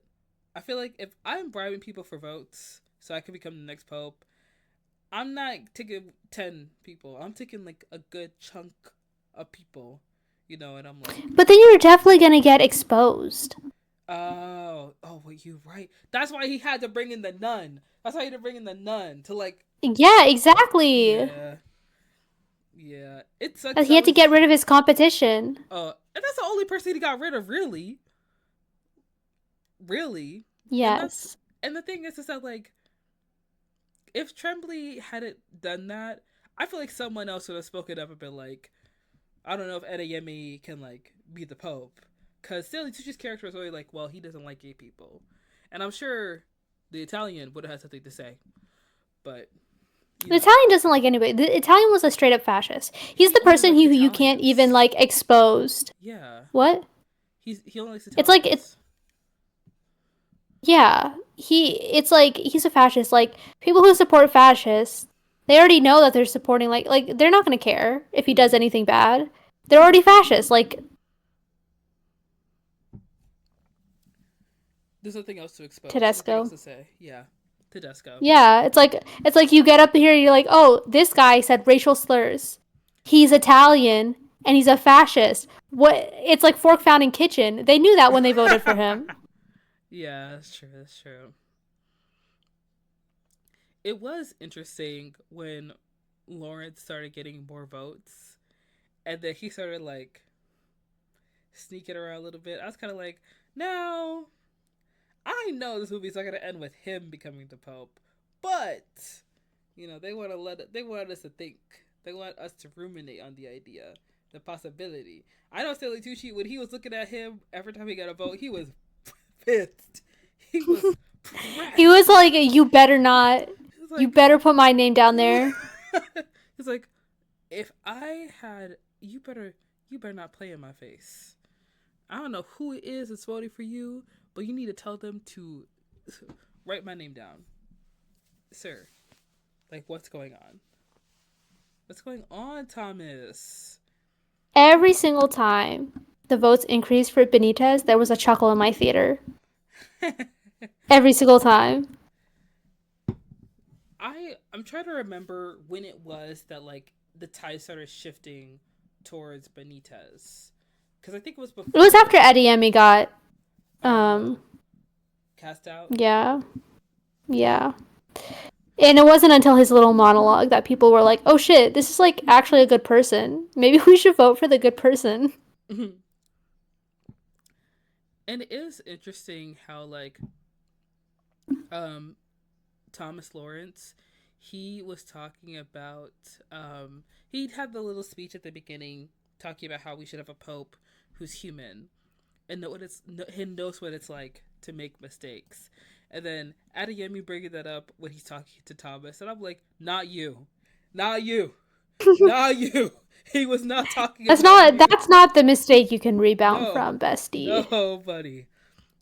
I feel like if I'm bribing people for votes so I can become the next pope, I'm not taking 10 people. I'm taking, like, a good chunk of people, and I'm like, But then you're definitely going to get exposed. wait, you're right. That's why he had to bring in the nun. That's why he had to bring in the nun to, like, Yeah, exactly. Yeah. It sucks. He had to get rid of his competition. And that's the only person he got rid of, really. Really. Yes. And the thing is that, like, if Tremblay hadn't done that, I feel like someone else would have spoken up and been like, I don't know if Adeyemi can, like, be the Pope. Because Stanley Tucci's character was really like, well, he doesn't like gay people. And I'm sure the Italian would have had something to say. But the Italian doesn't like anybody. The Italian was a straight up fascist. He's the person who you can't even, like, expose. Yeah. What? He only likes Italians. It's like yeah. It's like he's a fascist. Like, people who support fascists, they already know that they're supporting, like they're not gonna care if he does anything bad. They're already fascists. Like, there's nothing else to expose. Tedesco. Nothing else to say. Yeah. Tedesco. Yeah, it's like you get up here and you're like, oh, this guy said racial slurs. He's Italian and he's a fascist. What? It's like Fork Found in Kitchen. They knew that when they voted for him. Yeah, that's true. That's true. It was interesting when Lawrence started getting more votes And then he started like sneaking around a little bit. I was kind of like, now I know this movie's not gonna end with him becoming the Pope, but they want to they want us to think, they want us to ruminate on the idea, the possibility. I know Stanley Tucci, when he was looking at him every time he got a vote, he was pissed. He was pressed. He was like, "You better not. Like, you better put my name down there." He's like, if I had, you better not play in my face. I don't know who it is that's voting for you, but you need to tell them to write my name down, sir. Like, what's going on? What's going on, Thomas? Every single time the votes increased for Benitez, there was a chuckle in my theater. Every single time. I'm trying to remember when it was that like the tide started shifting towards Benitez, because I think it was before. It was after Adeyemi got cast out. Yeah. And it wasn't until his little monologue that people were like, "Oh shit, this is like actually a good person. Maybe we should vote for the good person." And it is interesting how like Thomas Lawrence, he was talking about he had the little speech at the beginning talking about how we should have a pope who's human and he knows what it's like to make mistakes. And then Adeyemi bringing that up when he's talking to Thomas, and I'm like, not you. Not you. He was not talking about you. That's not the mistake you can rebound from, bestie. No, buddy.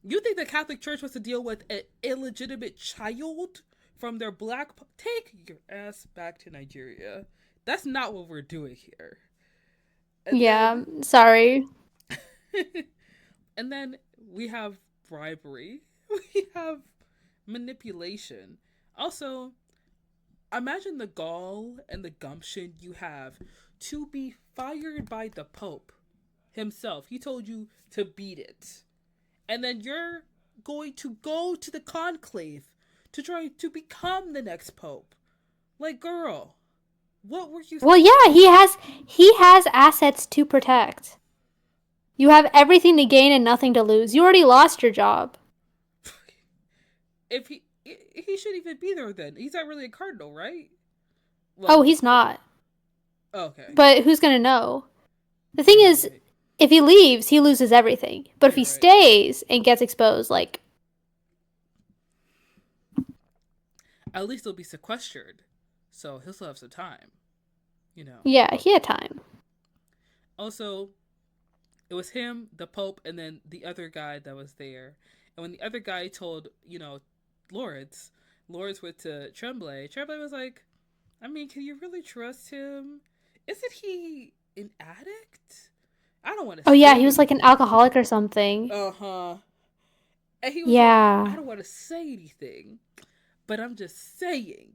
You think the Catholic Church wants to deal with an illegitimate child from their black... Take your ass back to Nigeria. That's not what we're doing here. And sorry. And then we have bribery. We have manipulation. Also, imagine the gall and the gumption you have to be fired by the Pope himself. He told you to beat it. And then you're going to go to the conclave to try to become the next Pope. Like, girl, what were you thinking? Well, yeah, he has assets to protect. You have everything to gain and nothing to lose. You already lost your job. If he shouldn't even be there then. He's not really a cardinal, right? Well, oh, he's not. Okay. But who's going to know? The thing is, if he leaves, he loses everything. But if he stays and gets exposed, like... At least he'll be sequestered. So he'll still have some time. Yeah, he had time. Also, it was him, the Pope, and then the other guy that was there. And when the other guy told, Lawrence went to Tremblay was like, I mean, can you really trust him? Isn't he an addict? I don't want to say. Oh, yeah, he was like an alcoholic or something. Uh-huh. And he was like, I don't want to say anything, but I'm just saying,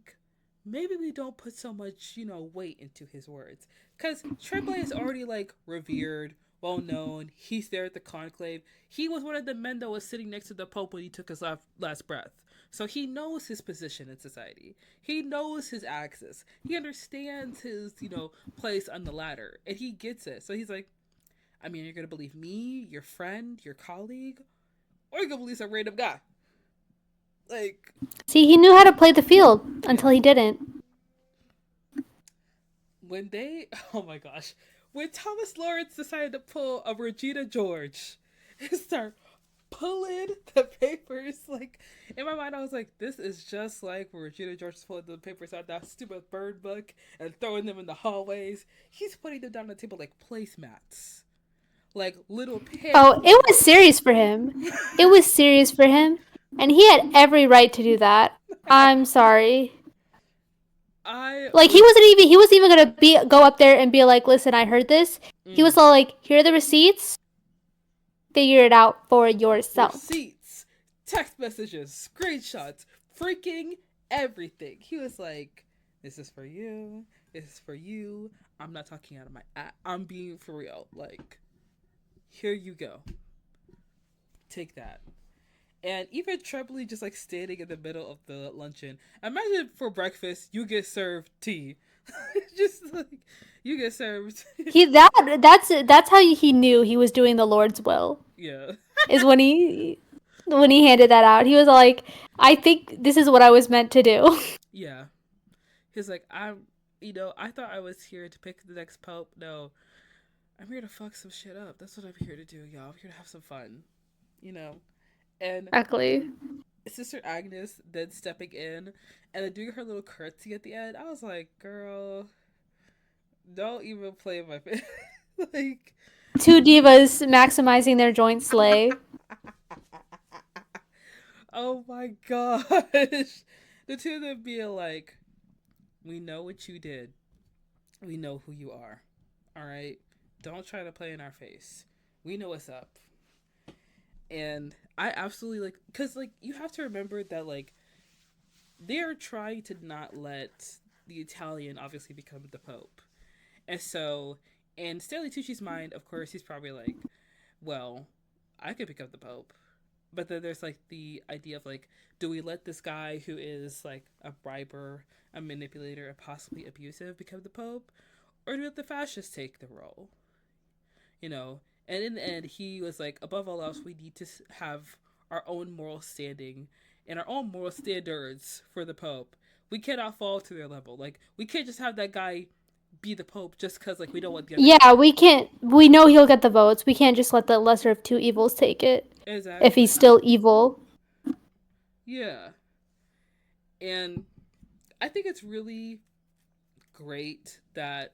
maybe we don't put so much, weight into his words. Because Tremblay is already, like, revered, well-known. He's there at the conclave. He was one of the men that was sitting next to the Pope when he took his last breath. So he knows his position in society. He knows his axis. He understands his, place on the ladder. And he gets it. So he's like, I mean, you're going to believe me, your friend, your colleague, or you're going to believe some random guy. Like... See, he knew how to play the field until he didn't. Oh my gosh. When Thomas Lawrence decided to pull a Regina George and start pulling the papers, like, in my mind I was like, this is just like when Regina George is pulling the papers out that stupid bird book and throwing them in the hallways. He's putting them down on the table like placemats. Like little pigs. Oh, it was serious for him. It was serious for him. And he had every right to do that. I'm sorry. He wasn't even gonna go up there and be like, listen, I heard this. He was all like, here are the receipts. Figure it out for yourself. Receipts, text messages, screenshots, freaking everything. He was like, this is for you. This is for you. I'm not talking out of my ass. I'm being for real. Like, here you go. Take that. And even Tremblay just like standing in the middle of the luncheon. Imagine for breakfast, you get served tea. Just like you get served. That's how he knew he was doing the Lord's will. Yeah. Is when he handed that out. He was like, "I think this is what I was meant to do." Yeah. He's like, I thought I was here to pick the next pope. No, I'm here to fuck some shit up. That's what I'm here to do, y'all. I'm here to have some fun, you know? And Exactly. Sister Agnes then stepping in and then doing her little curtsy at the end. I was like, girl, don't even play my face. Like, Two divas maximizing their joint slay. oh my gosh. The two of them being like, we know what you did. We know who you are. All right? Don't try to play in our face. We know what's up. And I absolutely like, because like you have to remember that like they're trying to not let the Italian obviously become the Pope. And so, in Stanley Tucci's mind, of course, he's probably like, well, I could become the Pope. But then there's like the idea of like, do we let this guy who is like a briber, a manipulator, and possibly abusive become the Pope? Or do we let the fascists take the role? You know? And in the end, he was like, above all else, we need to have our own moral standing and our own moral standards for the Pope. We cannot fall to their level. Like, we can't just have that guy be the Pope just because, like, we don't want the other Yeah, guy. we can't. We know he'll get the votes. We can't just let the lesser of two evils take it if he's Exactly. still evil. Yeah. And I think it's really great that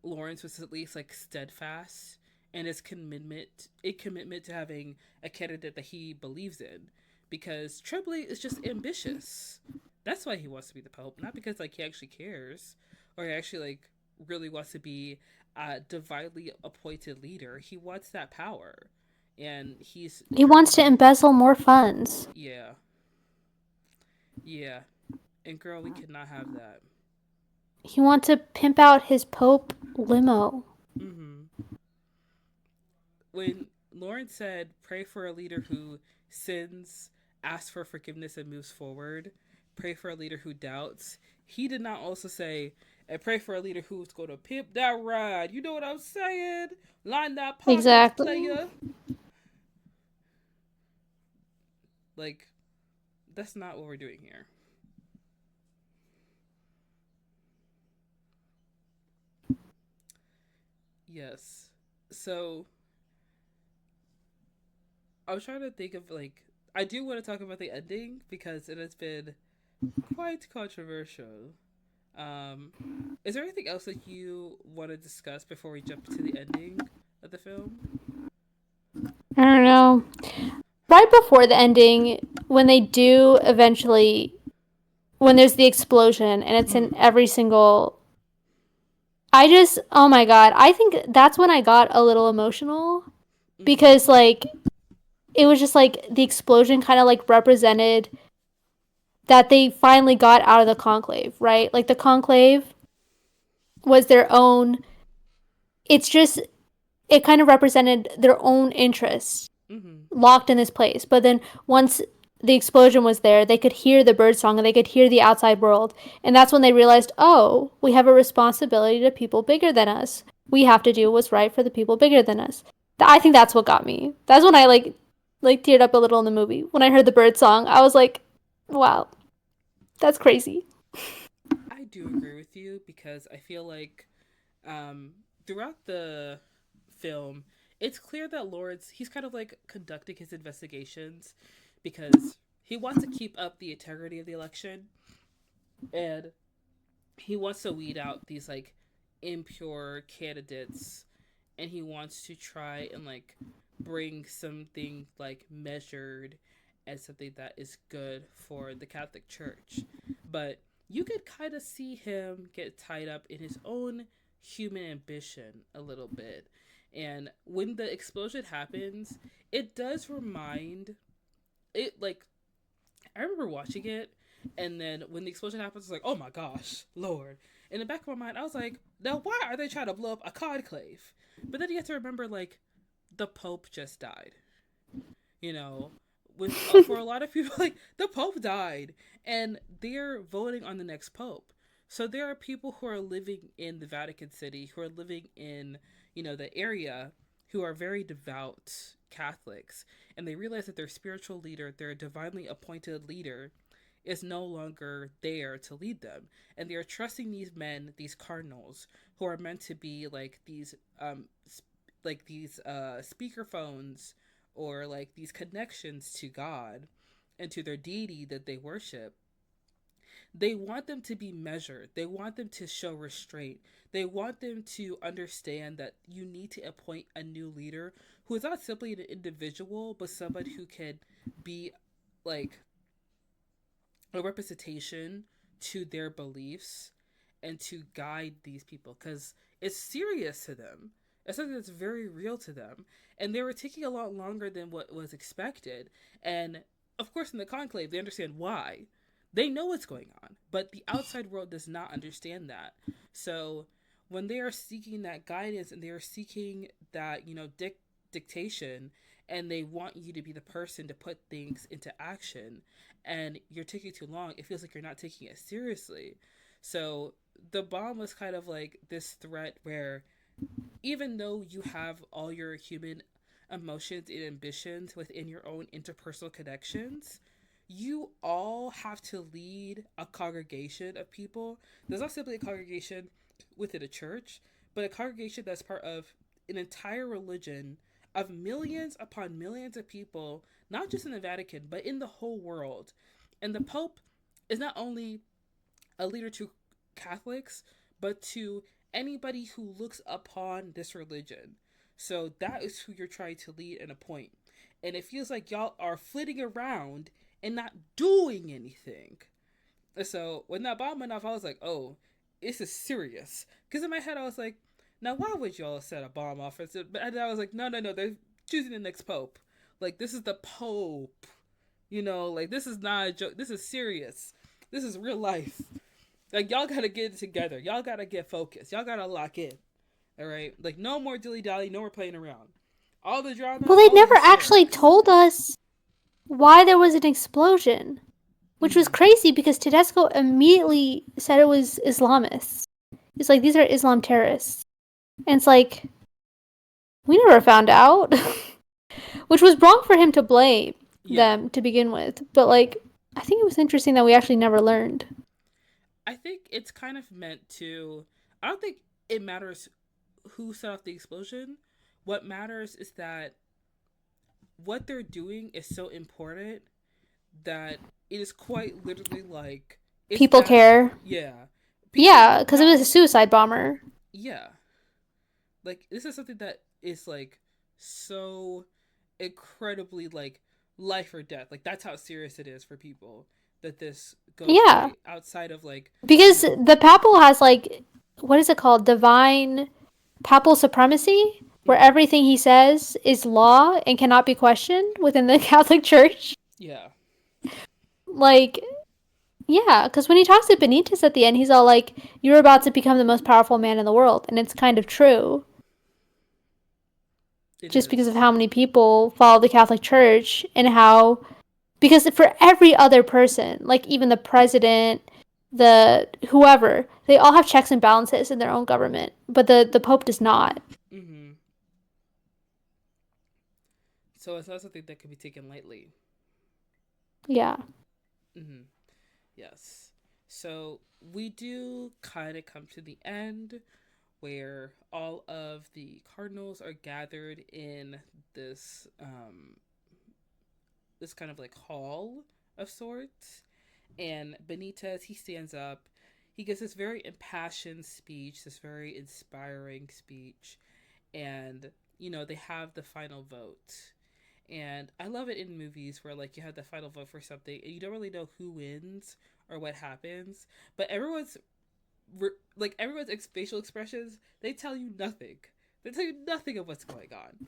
Lawrence was at least like steadfast in his commitment to having a candidate that he believes in, because Tremblay is just ambitious. That's why he wants to be the Pope, not because like he actually cares or he actually like really wants to be a divinely appointed leader. He wants that power, and he's He wants to embezzle more funds. yeah, yeah. And girl, we cannot have that. He wants to pimp out his Pope limo. Mm-hmm. When Lauren said, pray for a leader who sins, asks for forgiveness, and moves forward, pray for a leader who doubts, he did not also say, and pray for a leader who's going to pimp that ride. You know what I'm saying? Line that pockets, Exactly. player. Like, that's not what we're doing here. Yes. So, I was trying to think of, like, I do want to talk about the ending because it has been quite controversial. Um, is there anything else that you want to discuss before we jump to the ending of the film? I don't know. Right before the ending, when they do eventually, when there's the explosion and it's in Mm-hmm. every single. Oh my god, I think that's when I got a little emotional Mm-hmm. because, like, it was just like the explosion kind of like represented that they finally got out of the conclave, right? Like, the conclave was their own. It's just, it kind of represented their own interests Mm-hmm. locked in this place. But then once the explosion was there, they could hear the bird song and they could hear the outside world. And that's when they realized, oh, we have a responsibility to people bigger than us. We have to do what's right for the people bigger than us. I think that's what got me. That's when I like teared up a little in the movie. When I heard the bird song, I was like, wow, that's crazy. I do agree with you because I feel like um, throughout the film, it's clear that Lawrence, he's kind of like conducting his investigations because he wants to keep up the integrity of the election, and he wants to weed out these like impure candidates, and he wants to try and like bring something like measured and something that is good for the Catholic Church. But you could kind of see him get tied up in his own human ambition a little bit. And when the explosion happens, it does remind it like I remember watching it, and then when the explosion happens, it's like, oh my gosh, Lord. In the back of my mind, I was like, now why are they trying to blow up a conclave? But then you have to remember, like, the Pope just died. You know, with for a lot of people, like the Pope died, and they're voting on the next Pope. So there are people who are living in the Vatican City, who are living in, the area, who are very devout Catholics, and they realize that their spiritual leader, their divinely appointed leader, is no longer there to lead them. And they are trusting these men, these cardinals, who are meant to be like these speaker phones, or like these connections to God and to their deity that they worship. They want them to be measured. They want them to show restraint. They want them to understand that you need to appoint a new leader who is not simply an individual, but somebody who can be like a representation to their beliefs and to guide these people, because it's serious to them. It's something that's very real to them. And they were taking a lot longer than what was expected. And of course, in the conclave, they understand why. They know what's going on, but the outside world does not understand that. So when they are seeking that guidance and they are seeking that, dictation, and they want you to be the person to put things into action, and you're taking too long, it feels like you're not taking it seriously. So the bomb was kind of like this threat where, even though you have all your human emotions and ambitions within your own interpersonal connections, you all have to lead a congregation of people. There's not simply a congregation within a church, but a congregation that's part of an entire religion of millions upon millions of people, not just in the Vatican, but in the whole world. And the Pope is not only a leader to Catholics, but to anybody who looks upon this religion. So that is who you're trying to lead and appoint. And it feels like y'all are flitting around and not doing anything. So when that bomb went off, I was like, oh, this is serious. Because in my head, I was like, now why would y'all set a bomb off? But I was like, no, they're choosing the next pope. Like, this is the pope. Like, this is not a joke. This is serious. This is real life. Like, y'all gotta get it together. Y'all gotta get focused. Y'all gotta lock in. All right? Like, no more dilly-dally. No more playing around. All the drama. Well, they never actually told us why there was an explosion, which was crazy because Tedesco immediately said it was Islamists. It's like, these are Islam terrorists. And it's like, we never found out. Which was wrong for him to blame them to begin with. But, like, I think it was interesting that we actually never learned. I think it's kind of meant to... I don't think it matters who set off the explosion. What matters is that what they're doing is so important that it is quite literally like... People care. Yeah. Yeah, because it was a suicide bomber. Yeah. Like, this is something that is, like, so incredibly, like, life or death. Like, that's how serious it is for people that this goes outside of, like... Because the Papal has, like, what is it called? Divine Papal supremacy? Where everything he says is law and cannot be questioned within the Catholic Church. Yeah. Like... Yeah, because when he talks to Benitez at the end, he's all like, you're about to become the most powerful man in the world. And it's kind of true. Because of how many people follow the Catholic Church and how... Because for every other person, like even the president, whoever, they all have checks and balances in their own government. But the Pope does not. Mm-hmm. So it's not something that can be taken lightly. Yeah. Mm-hmm. Yes. So we do kind of come to the end where all of the cardinals are gathered in this this kind of like hall of sorts. And Benitez, he stands up. He gives this very impassioned speech, this very inspiring speech. And, they have the final vote. And I love it in movies where, like, you have the final vote for something and you don't really know who wins or what happens, but everyone's facial expressions, they tell you nothing. They tell you nothing of what's going on.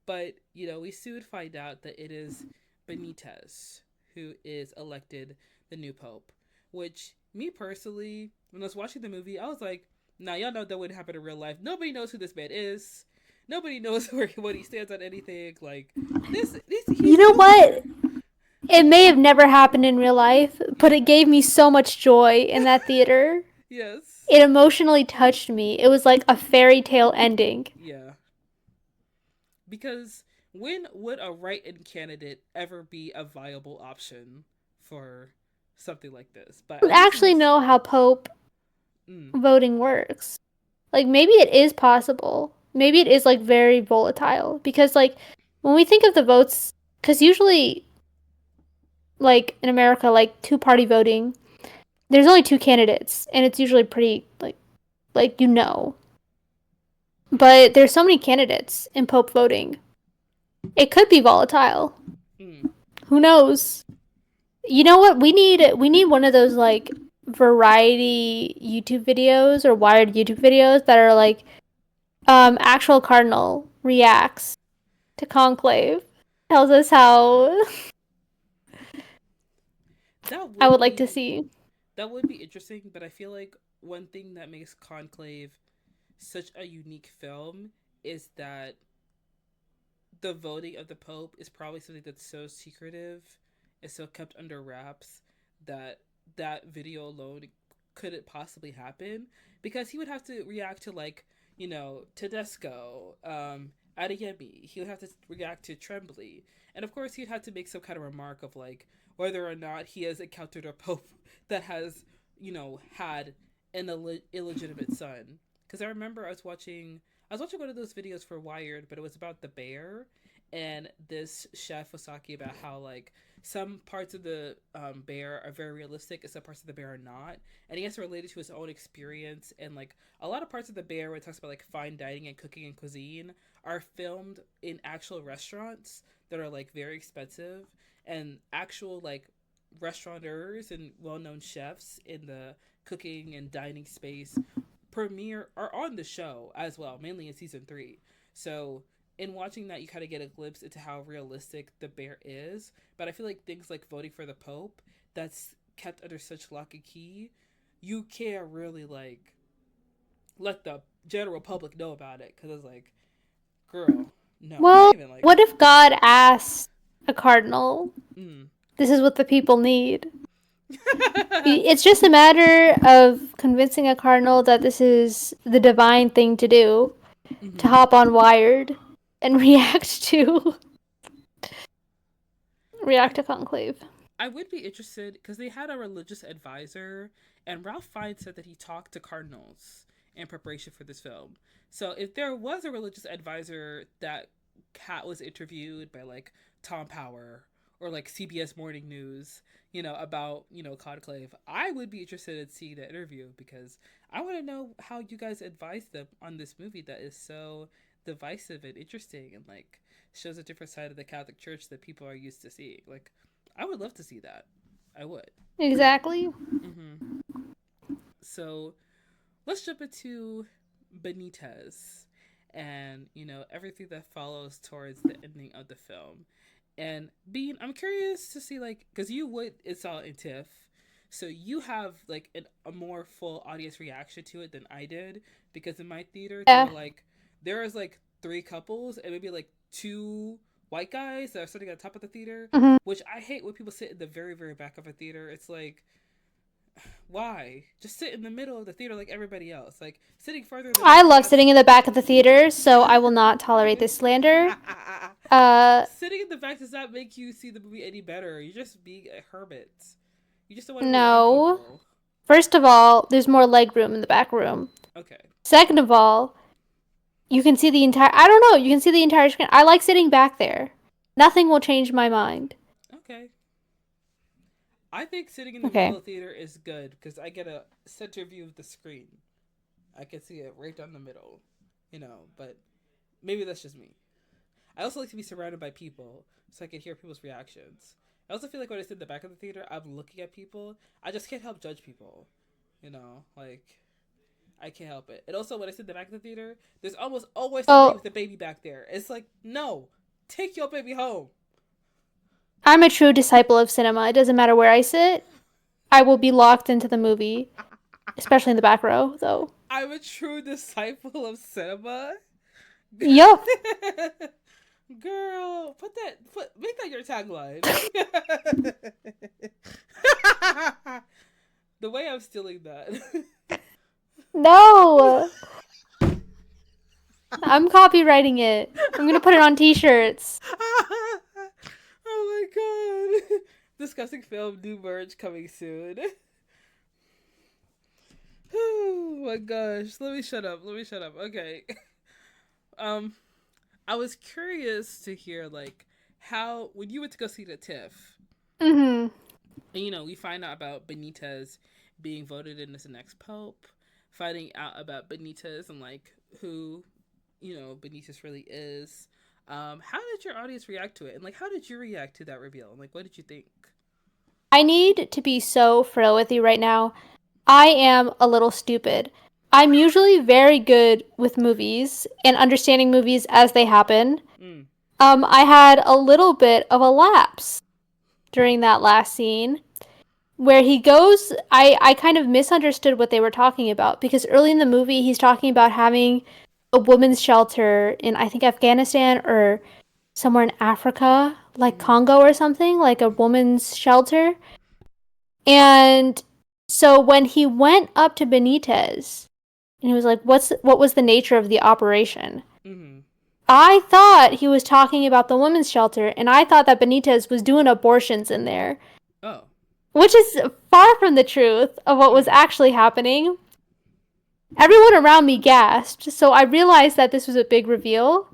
But, we soon find out that it is Benitez who is elected the new pope, which, me personally, when I was watching the movie, I was like, nah, y'all know that wouldn't happen in real life. Nobody knows who this man is. Nobody knows what he stands on anything. Like, this you know what? It may have never happened in real life, but it gave me so much joy in that theater. Yes. It emotionally touched me. It was like a fairy tale ending. Yeah. Because when would a write-in candidate ever be a viable option for something like this? But I at least in actually this, know how Pope mm, voting works. Like maybe it is possible. Maybe it is like very volatile because like when we think of the votes, because usually like in America, like two-party voting, there's only two candidates, and it's usually pretty like you know. But there's so many candidates in Pope voting. It could be volatile. mm, Who knows? You know what? We need one of those like variety YouTube videos or wired YouTube videos that are like actual cardinal reacts to Conclave. Tells us how that I would would like to be see. that would be interesting. But I feel like one thing that makes Conclave such a unique film is that the voting of the Pope is probably something that's so secretive, is so kept under wraps that that video alone couldn't possibly happen because he would have to react to like Tedesco, Adeyemi. He would have to react to Tremblay, and of course he'd have to make some kind of remark of like whether or not he has encountered a pope that has had an illegitimate son. Because I remember I was watching one of those videos for Wired, but it was about the bear, and this chef was talking about how like some parts of the bear are very realistic, and some parts of the bear are not, and he has to relate it to his own experience. And like a lot of parts of the bear, when it talks about like fine dining and cooking and cuisine, are filmed in actual restaurants that are like very expensive, and actual like restaurateurs and well-known chefs in the cooking and dining space premiere are on the show as well, mainly in season 3. So in watching that, you kind of get a glimpse into how realistic the bear is. But I feel like things like voting for the Pope, that's kept under such lock and key, you can't really like let the general public know about it because it's like, girl, no, not Well, even like, what if God asks a cardinal, mm. this is what the people need? It's just a matter of convincing a cardinal that this is the divine thing to do, to Mm-hmm. hop on Wired and react to Conclave. I would be interested because they had a religious advisor, and Ralph Fiennes said that he talked to cardinals in preparation for this film. So if there was a religious advisor that Kat was interviewed by like Tom Power or like CBS Morning News, about Conclave, I would be interested in seeing that interview because I want to know how you guys advised them on this movie that is so divisive and interesting and like shows a different side of the Catholic Church that people are used to seeing. Like I would love to see that. I would. Exactly. Mm-hmm. So let's jump into Benitez and, everything that follows towards the ending of the film. And Bean, I'm curious to see, like, because you would, it's all in TIFF. So you have, like, a more full audience reaction to it than I did. Because in my theater, Yeah. there was, like, 3 couples and maybe, like, 2 white guys that are sitting at the top of the theater, Mm-hmm. which I hate when people sit in the very, very back of a theater. It's like, why? Just sit in the middle of the theater like everybody else. Like, sitting further than I me love does. sitting in the back of the theater, so I will not tolerate this slander. Uh, Sitting in the back does not make you see the movie any better. You're just being a hermit. You just don't want to be around no. people. First of all, there's more leg room in the back room. Okay. Second of all, you can see the entire. I don't know. You can see the entire screen. I like sitting back there. Nothing will change my mind. Okay. I think sitting in the middle Okay. of the theater is good because I get a center view of the screen. I can see it right down the middle, but maybe that's just me. I also like to be surrounded by people so I can hear people's reactions. I also feel like when I sit in the back of the theater, I'm looking at people. I just can't help judge people. Like, I can't help it. And also, when I sit in the back of the theater, there's almost always somebody Well, with a baby back there. It's like, no, take your baby home. I'm a true disciple of cinema. It doesn't matter where I sit. I will be locked into the movie, especially in the back row, though. I'm a true disciple of cinema. Yup. Girl, make that your tagline. The way I'm stealing that. No! I'm copywriting it. I'm gonna put it on t-shirts. Oh my god. Discussing film, new merch coming soon. Oh my gosh. Let me shut up. Let me shut up. Okay. Um, I was curious to hear like how when you went to go see the TIFF, Mm-hmm. and we find out about Benitez being voted in as the next pope, finding out about Benitez and like who, Benitez really is. How did your audience react to it? And like how did you react to that reveal? And like what did you think? I need to be so frail with you right now. I am a little stupid. I'm usually very good with movies and understanding movies as they happen. Mm. I had a little bit of a lapse during that last scene where he goes. I kind of misunderstood what they were talking about because early in the movie he's talking about having a women's shelter in, I think, Afghanistan or somewhere in Africa, like Mm-hmm. Congo or something, like a woman's shelter. And so when he went up to Benitez and he was like, what was the nature of the operation? Mm-hmm. I thought he was talking about the women's shelter, and I thought that Benitez was doing abortions in there, Oh. which is far from the truth of what was Mm-hmm. actually happening. Everyone around me gasped, so I realized that this was a big reveal.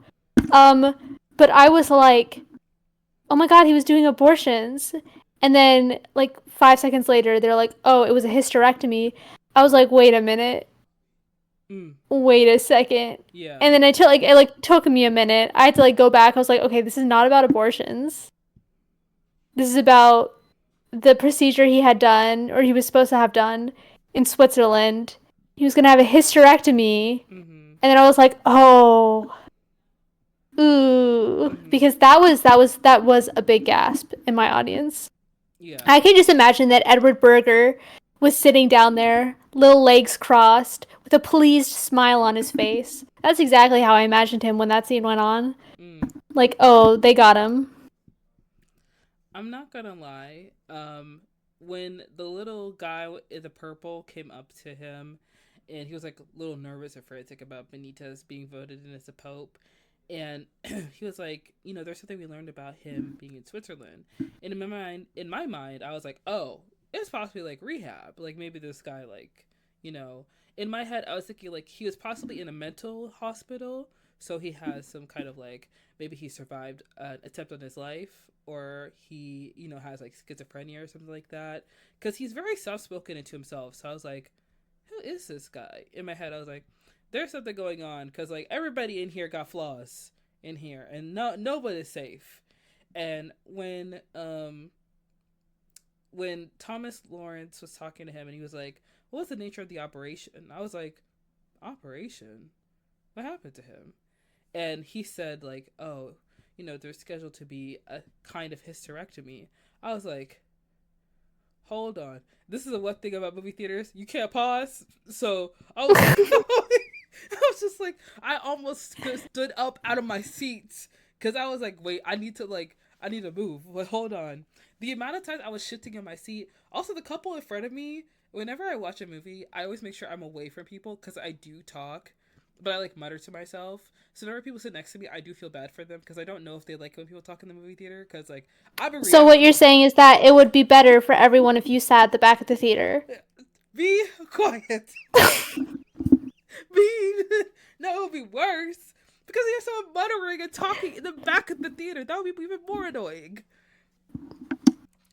But I was like, oh my god, he was doing abortions. And then, like, 5 seconds later, they're like, oh, it was a hysterectomy. I was like, wait a minute. Mm. Wait a second. Yeah. And then it took me a minute. I had to like go back. I was like, okay, this is not about abortions. This is about the procedure he had done, or he was supposed to have done, in Switzerland. He was gonna have a hysterectomy. Mm-hmm. And then I was like, oh, ooh, Mm-hmm. because that was a big gasp in my audience. Yeah. I can just imagine that Edward Berger was sitting down there, little legs crossed, with a pleased smile on his face. That's exactly how I imagined him when that scene went on. Mm. Like, oh, they got him. I'm not gonna lie. When the little guy in the purple came up to him, and he was like a little nervous and frantic about Benitez being voted in as the pope, and he was like, there's something we learned about him being in Switzerland. And in my mind, I was like, oh, it's possibly like rehab. Like maybe this guy, like, you know, in my head, I was thinking like he was possibly in a mental hospital, so he has some kind of like maybe he survived an attempt on his life, or he has like schizophrenia or something like that, because he's very soft-spoken into himself. So I was like, who is this guy? In my head I was like, there's something going on, because like everybody in here got flaws in here, and nobody's safe. And when Thomas Lawrence was talking to him and he was like, what was the nature of the operation, I was like, operation, what happened to him? And he said like, oh, there's scheduled to be a kind of hysterectomy. I was like, hold on, this is a one thing about movie theaters, you can't pause. So I was I was just like, I almost stood up out of my seat, because I was like, wait, I need to move. But hold on, the amount of times I was shifting in my seat. Also, the couple in front of me, whenever I watch a movie, I always make sure I'm away from people, because I do talk, but I like mutter to myself. So whenever people sit next to me, I do feel bad for them, because I don't know if they like when people talk in the movie theater, because like I've been So what you're reacting. saying is that it would be better for everyone if you sat at the back of the theater. Be quiet. Be No, it would be worse, because you have someone muttering and talking in the back of the theater. That would be even more annoying.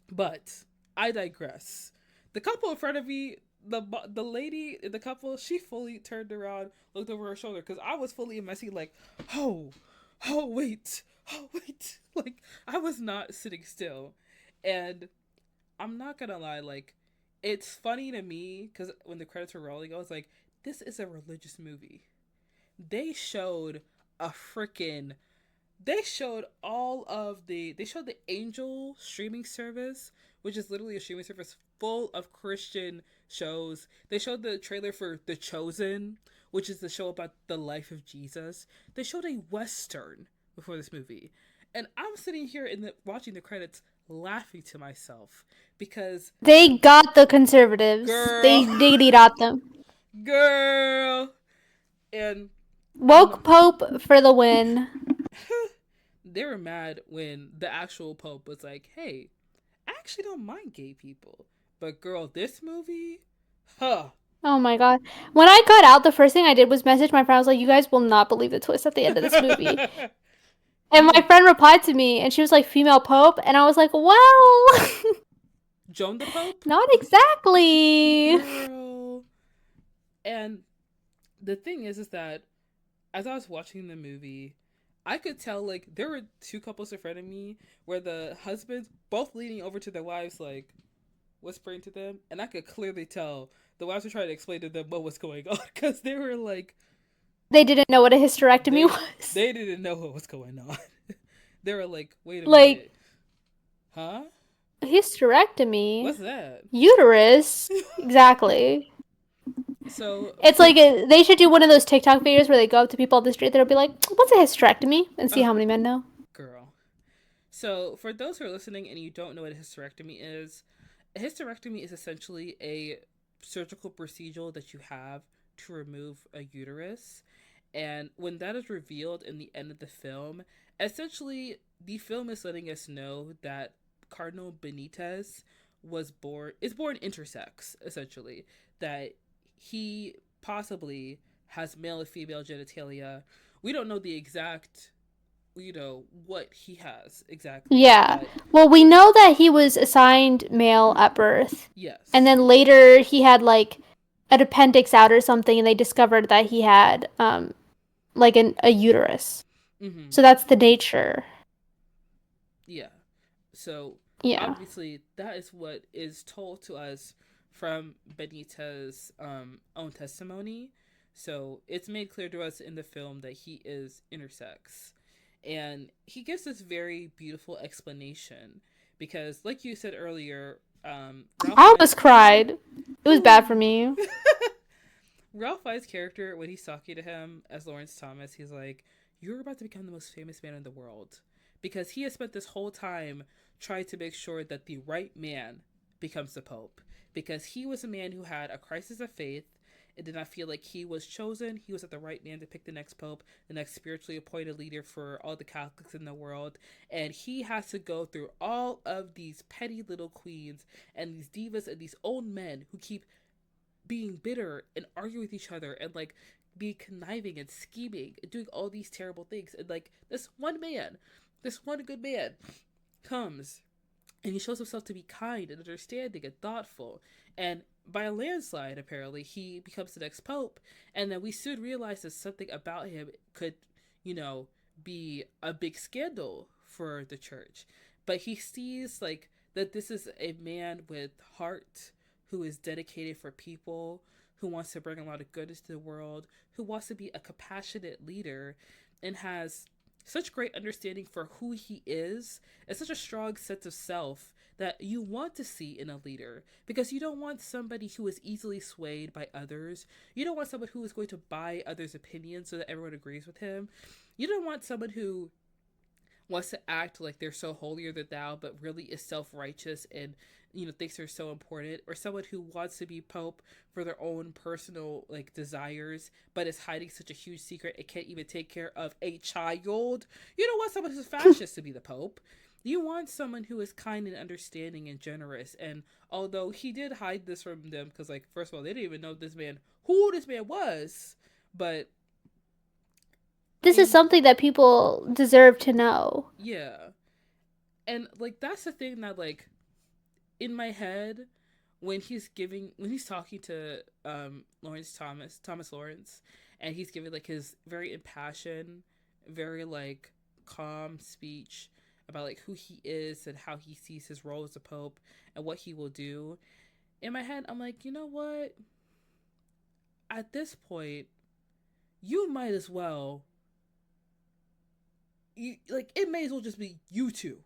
But I digress. The couple in front of me, the lady in the couple, she fully turned around, looked over her shoulder, because I was fully in my seat, like, oh, wait, oh wait, like I was not sitting still. And I'm not gonna lie, like, it's funny to me because when the credits were rolling, I was like, this is a religious movie. They showed a freaking they showed the Angel streaming service, which is literally a streaming service full of Christian shows. They showed the trailer for The Chosen, which is the show about the life of Jesus. They showed a western before this movie, and I'm sitting here watching the credits, laughing to myself, because They got the conservatives. girl, They got them. Girl. And you know, Woke Pope for the win. they were mad when the actual Pope was like, "Hey, I actually don't mind gay people, but girl, this movie, huh?" Oh my god. When I got out, the first thing I did was message my friend. I was like, you guys will not believe the twist at the end of this movie. And my You, friend replied to me, and she was like, female Pope. And I was like, well, Joan the Pope, not exactly. girl. And the thing is that as I was watching the movie, I could tell like there were two couples in front of me where the husbands both leaning over to their wives, like whispering to them, and I could clearly tell the wives were trying to explain to them what was going on because they were like, They didn't know what a hysterectomy they was. they didn't know what was going on. They were like, wait a Like, minute, huh? hysterectomy? What's that? Uterus? Exactly. So It's for like they should do one of those TikTok videos where they go up to people on the street that'll be like, what's a hysterectomy? And see how many men know. girl. So for those who are listening and you don't know what a hysterectomy is, a hysterectomy is essentially a surgical procedure that you have to remove a uterus. And when that is revealed in the end of the film, essentially the film is letting us know that Cardinal Benitez is born intersex, essentially. That he possibly has male and female genitalia. We don't know the exact, what he has exactly, Yeah. but Well, we know that he was assigned male at birth. And yes. then later he had like an appendix out or something and they discovered that he had like a uterus. Mm-hmm. So that's the nature. Yeah. So Yeah. obviously that is what is told to us from Benita's own testimony. So it's made clear to us in the film that he is intersex. And he gives this very beautiful explanation because, like you said earlier, Ralph I Fiennes. almost cried. It was bad for me. Ralph Fiennes' character, when he's talking to him as Lawrence Thomas, he's like, "You're about to become the most famous man in the world," because he has spent this whole time trying to make sure that the right man becomes the Pope. Because he was a man who had a crisis of faith and did not feel like he was chosen. He was not the right man to pick the next Pope, the next spiritually appointed leader for all the Catholics in the world. And he has to go through all of these petty little queens and these divas and these old men who keep being bitter and arguing with each other and like be conniving and scheming and doing all these terrible things. And like this one good man comes and he shows himself to be kind and understanding and thoughtful. And by a landslide, apparently, he becomes the next pope. And then we soon realize that something about him could, you know, be a big scandal for the church. But he sees like that this is a man with heart who is dedicated for people, who wants to bring a lot of goodness to the world, who wants to be a compassionate leader, and has such great understanding for who he is and such a strong sense of self that you want to see in a leader, because you don't want somebody who is easily swayed by others. You don't want someone who is going to buy others' opinions so that everyone agrees with him. You don't want someone who wants to act like they're so holier than thou, but really is self-righteous and thinks they're so important, or someone who wants to be pope for their own personal like desires, but is hiding such a huge secret and can't even take care of a child. You don't want someone who's fascist to be the pope. You want someone who is kind and understanding and generous. And although he did hide this from them, because like first of all, they didn't even know who this man was, but This is something that people deserve to know. yeah. And like that's the thing that like in my head when he's talking to Thomas Lawrence, and he's giving like his very impassioned, very like calm speech about like who he is and how he sees his role as a pope and what he will do. In my head, I'm like, you know what? At this point, you might as well it may as well just be you two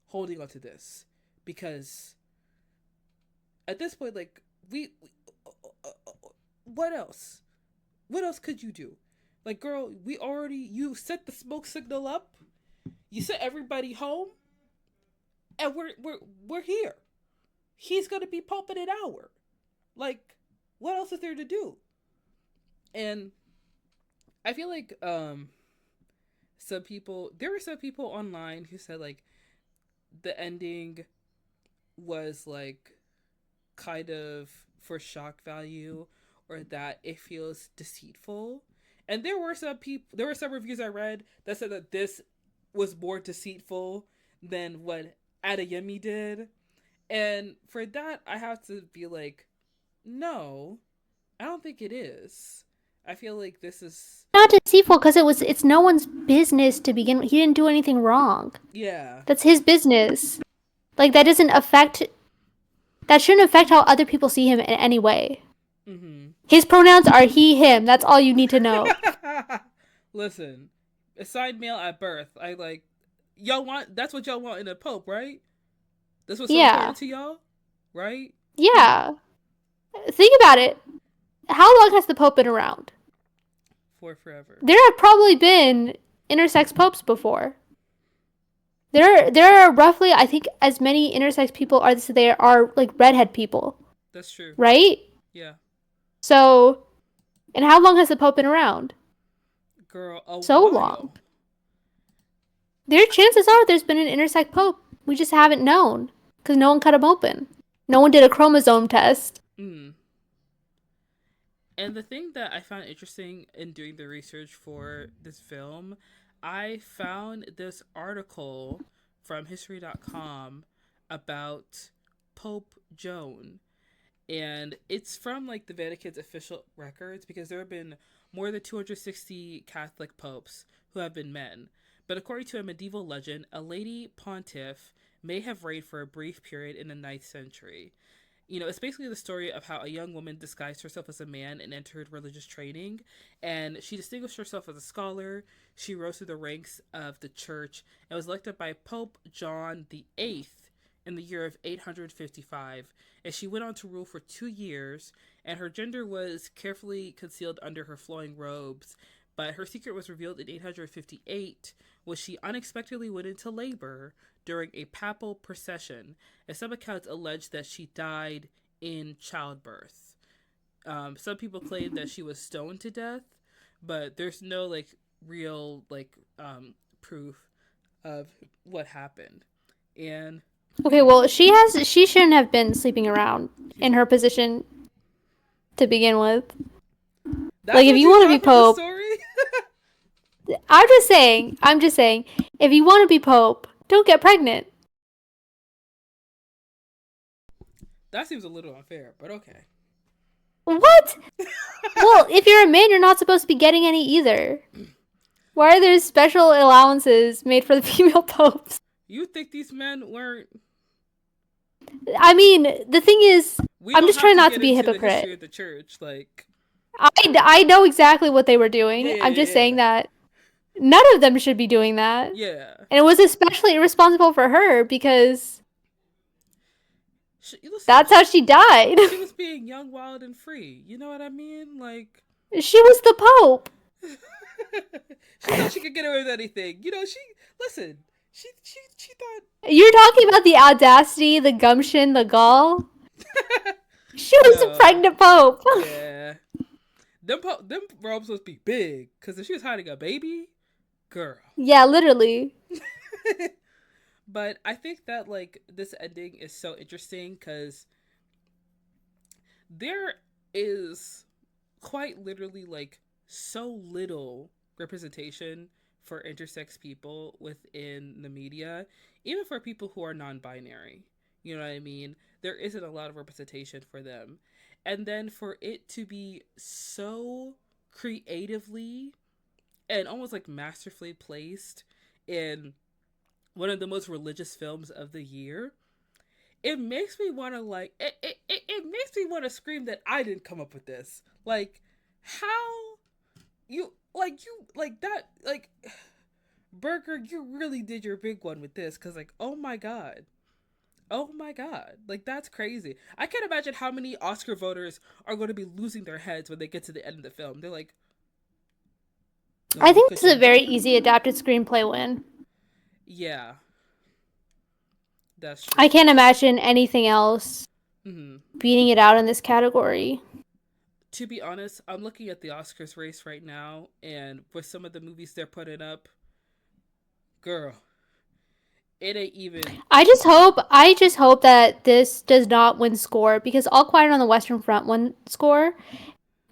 holding on to this, because at this point, like what else? What else could you do? Like, girl, you set the smoke signal up, you sent everybody home, and we're here. He's gonna be pope in an hour. Like, what else is there to do? And I feel like there were some people online who said like the ending was like kind of for shock value, or that it feels deceitful. And there were some reviews I read that said that this was more deceitful than what Adeyemi did. And for that, I have to be like, no, I don't think it is. I feel like this is, Not deceitful because it's no one's business to begin with. He didn't do anything wrong. yeah. That's his business. Like that shouldn't affect how other people see him in any way. Mm-hmm. His pronouns are he, him. That's all you need to know. Listen, assigned male at birth. I like, y'all want, that's what y'all want in a pope, right? That's what's so Yeah. important to y'all, right? Yeah. Think about it. How long has the Pope been around? For forever. There have probably been intersex popes before. There are roughly, I think, as many intersex people as there are like redhead people, That's true. right? Yeah. So, and how long has the Pope been around? Girl, a So long. while. There chances are there's been an intersex Pope. We just haven't known because no one cut him open. No one did a chromosome test. Mm. And the thing that I found interesting in doing the research for this film, I found this article from history.com about Pope Joan. And it's from like the Vatican's official records, because there have been more than 260 Catholic popes who have been men. But according to a medieval legend, a lady pontiff may have reigned for a brief period in the ninth century. It's basically the story of how a young woman disguised herself as a man and entered religious training. And she distinguished herself as a scholar. She rose through the ranks of the church and was elected by Pope John the Eighth in the year of 855. And she went on to rule for 2 years, and her gender was carefully concealed under her flowing robes. But her secret was revealed in 858 when she unexpectedly went into labor during a papal procession, and some accounts allege that she died in childbirth. Some people claim that she was stoned to death, but there's no like real proof of what happened. And Okay, well, she shouldn't have been sleeping around in her position to begin with. that's Like, if what you you want to be got from the Pope, story. I'm just saying, if you want to be Pope, don't get pregnant. That seems a little unfair, but okay. What? Well, if you're a man, you're not supposed to be getting any either. Why are there special allowances made for the female popes? You think these men weren't? I mean, the thing is, We I'm don't just have trying to not to get be a into the history hypocrite. of the church. Like, I know exactly what they were doing. yeah, I'm just yeah, saying that none of them should be doing that. yeah. And it was especially irresponsible for her because Listen, that's how she died. she was being young, wild, and free. You know what I mean? Like, She was the Pope. she thought she could get away with anything. She listen. She thought You're talking about the audacity, the gumption, the gall. She was a no. pregnant Pope. Yeah, them robes must be big, because if she was hiding a baby, girl. Yeah, literally. But I think that like this ending is so interesting because there is quite literally like so little representation for intersex people within the media, even for people who are non-binary. You know what I mean? There isn't a lot of representation for them. And then for it to be so creatively and almost like masterfully placed in one of the most religious films of the year, it makes me want to like it makes me want to scream that I didn't come up with this. Like, how you like that, like, Burger, you really did your big one with this, because like, oh my god, like, that's crazy. I can't imagine how many Oscar voters are going to be losing their heads when they get to the end of the film. They're like, no, I you think this is a couldn't. very easy adapted screenplay win. Yeah, that's I true. can't imagine anything else Mm-hmm. beating it out in this category. To be honest, I'm looking at the Oscars race right now, and with some of the movies they're putting up, girl, it ain't even. I just hope that this does not win score because All Quiet on the Western Front won score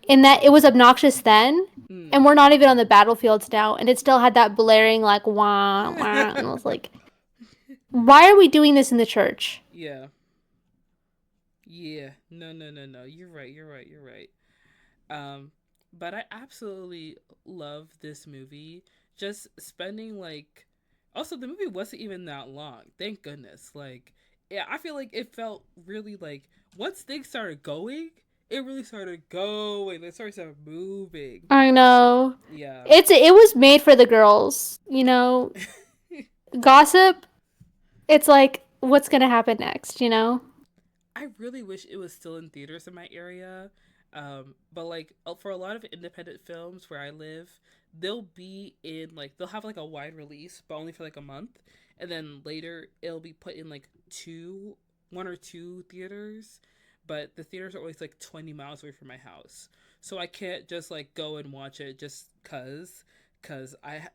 in that it was obnoxious then, and Mm. we're not even on the battlefields now, and it still had that blaring like wah wah, and I was like, why are we doing this in the church? Yeah, yeah, no, no, no, no. You're right. You're right. You're right. Um, but I absolutely love this movie. Just spending like, also the movie wasn't even that long. Thank goodness. Like, yeah, I feel like it felt really like once things started going, it really started going. They started moving. I know. Yeah. It was made for the girls, you know. Gossip. It's like what's gonna happen next, you know. I really wish it was still in theaters in my area. But like for a lot of independent films where I live, they'll be in like they'll have like a wide release, but only for like a month, and then later it'll be put in like one or two theaters. But the theaters are always like 20 miles away from my house, so I can't just like go and watch it just cause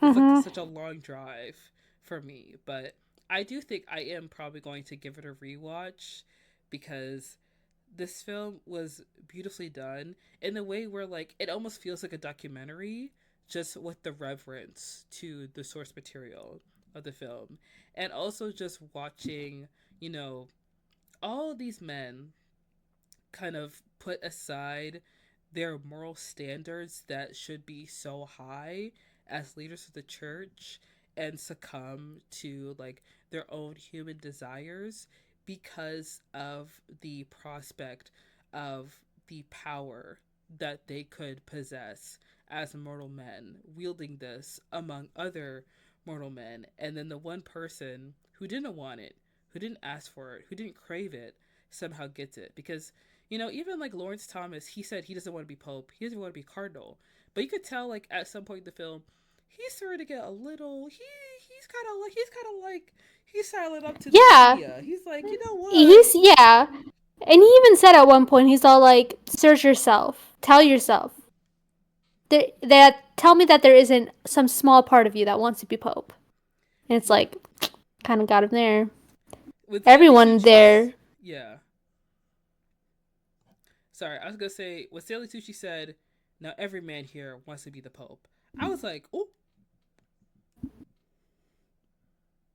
it's like Mhm. such a long drive for me. But I do think I am probably going to give it a rewatch because this film was beautifully done in a way where like it almost feels like a documentary just with the reverence to the source material of the film, and also just watching, you know, all of these men kind of put aside their moral standards that should be so high as leaders of the church and succumb to like their own human desires because of the prospect of the power that they could possess as mortal men, wielding this among other mortal men. And then the one person who didn't want it, who didn't ask for it, who didn't crave it, somehow gets it. Because even like Lawrence Thomas, he said he doesn't want to be Pope. He doesn't want to be Cardinal. But you could tell like at some point in the film, he's starting to get a little. He's silent up to the Yeah, idea. He's like, you know what? he's yeah, and he even said at one point, he's all like, "Search yourself, tell yourself that tell me that there isn't some small part of you that wants to be pope." And it's Yeah. like, kind of got him there. With Stanley Everyone Tucci's, there. yeah. Sorry, I was gonna say when Stanley Tucci said, "Now every man here wants to be the Pope." I was like, oh,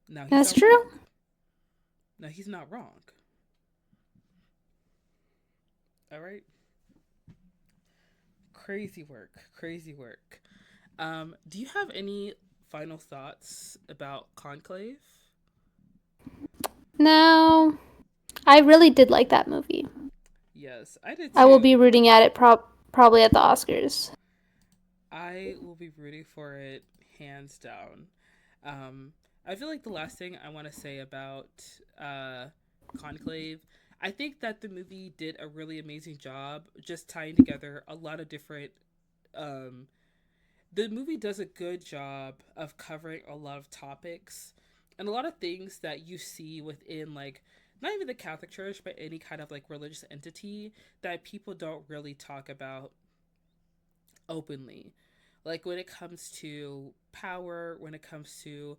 now he's That's not true. wrong. Now he's not wrong. All right. Crazy work. Crazy work. Do you have any final thoughts about Conclave? No, I really did like that movie. Yes, I did I will be too. rooting at it probably at the Oscars. I will be rooting for it hands down. Um, I feel like the last thing I want to say about uh, Conclave, I think that the movie did a really amazing job just tying together a lot of different. Um, the movie does a good job of covering a lot of topics and a lot of things that you see within like not even the Catholic Church, but any kind of like religious entity that people don't really talk about openly. Like when it comes to power, when it comes to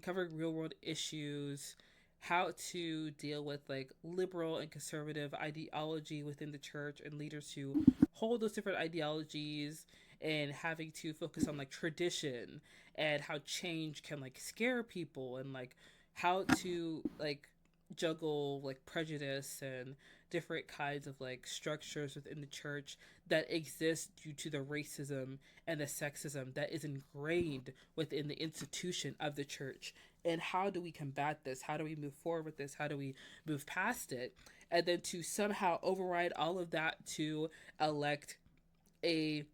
covering real world issues, how to deal with like liberal and conservative ideology within the church and leaders who hold those different ideologies, and having to focus on like tradition and how change can like scare people, and like how to like juggle like prejudice and different kinds of like structures within the church that exist due to the racism and the sexism that is ingrained within the institution of the church. And how do we combat this? How do we move forward with this? How do we move past it? And then to somehow override all of that to elect a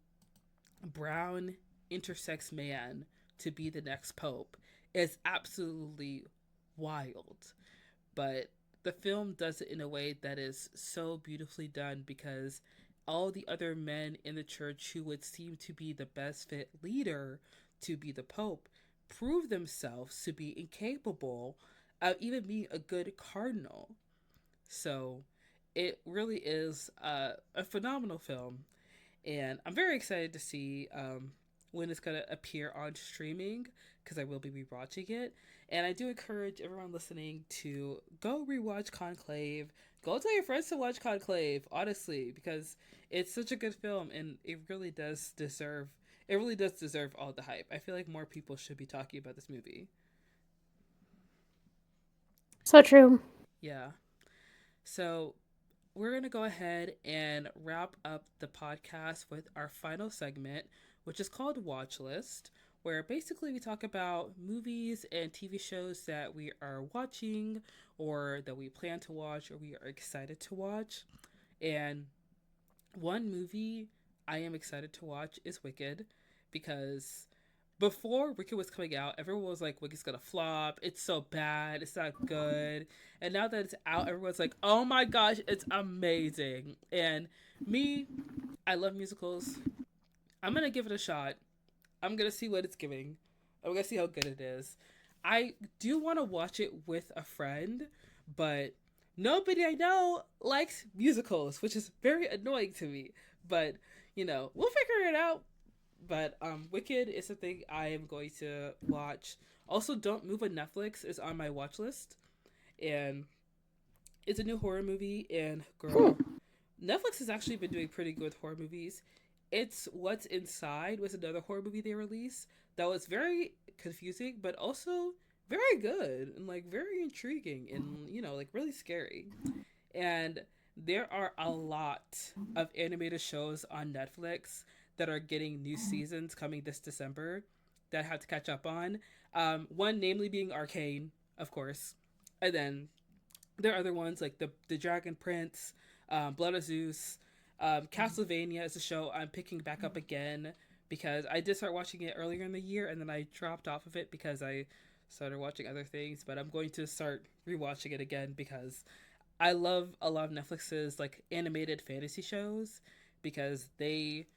brown intersex man to be the next pope is absolutely wild. But the film does it in a way that is so beautifully done because all the other men in the church who would seem to be the best fit leader to be the pope prove themselves to be incapable of even being a good cardinal. So it really is a phenomenal film. And I'm very excited to see when it's going to appear on streaming because I will be rewatching it. And I do encourage everyone listening to go rewatch Conclave. Go tell your friends to watch Conclave, honestly, because it's such a good film and it really does deserve all the hype. I feel like more people should be talking about this movie. So true. Yeah. So we're going to go ahead and wrap up the podcast with our final segment, which is called Watch List, where basically we talk about movies and TV shows that we are watching or that we plan to watch or we are excited to watch. And one movie I am excited to watch is Wicked because before Wicked was coming out, everyone was like, Wicked's gonna flop. It's so bad. It's not good. And now that it's out, everyone's like, oh my gosh, it's amazing. And me, I love musicals. I'm gonna give it a shot. I'm gonna see what it's giving. I'm gonna see how good it is. I do want to watch it with a friend, but nobody I know likes musicals, which is very annoying to me. But we'll figure it out. But Wicked is something I am going to watch. Also, Don't Move on Netflix is on my watch list, and it's a new horror movie. And girl, Netflix has actually been doing pretty good with horror movies. It's What's Inside was another horror movie they released that was very confusing, but also very good and like very intriguing and like really scary. And there are a lot of animated shows on Netflix that are getting new seasons coming this December that I have to catch up on. One namely being Arcane, of course, and then there are other ones like the Dragon Prince, Blood of Zeus, Castlevania is a show I'm picking back up again because I did start watching it earlier in the year and then I dropped off of it because I started watching other things. But I'm going to start rewatching it again because I love a lot of Netflix's like animated fantasy shows because they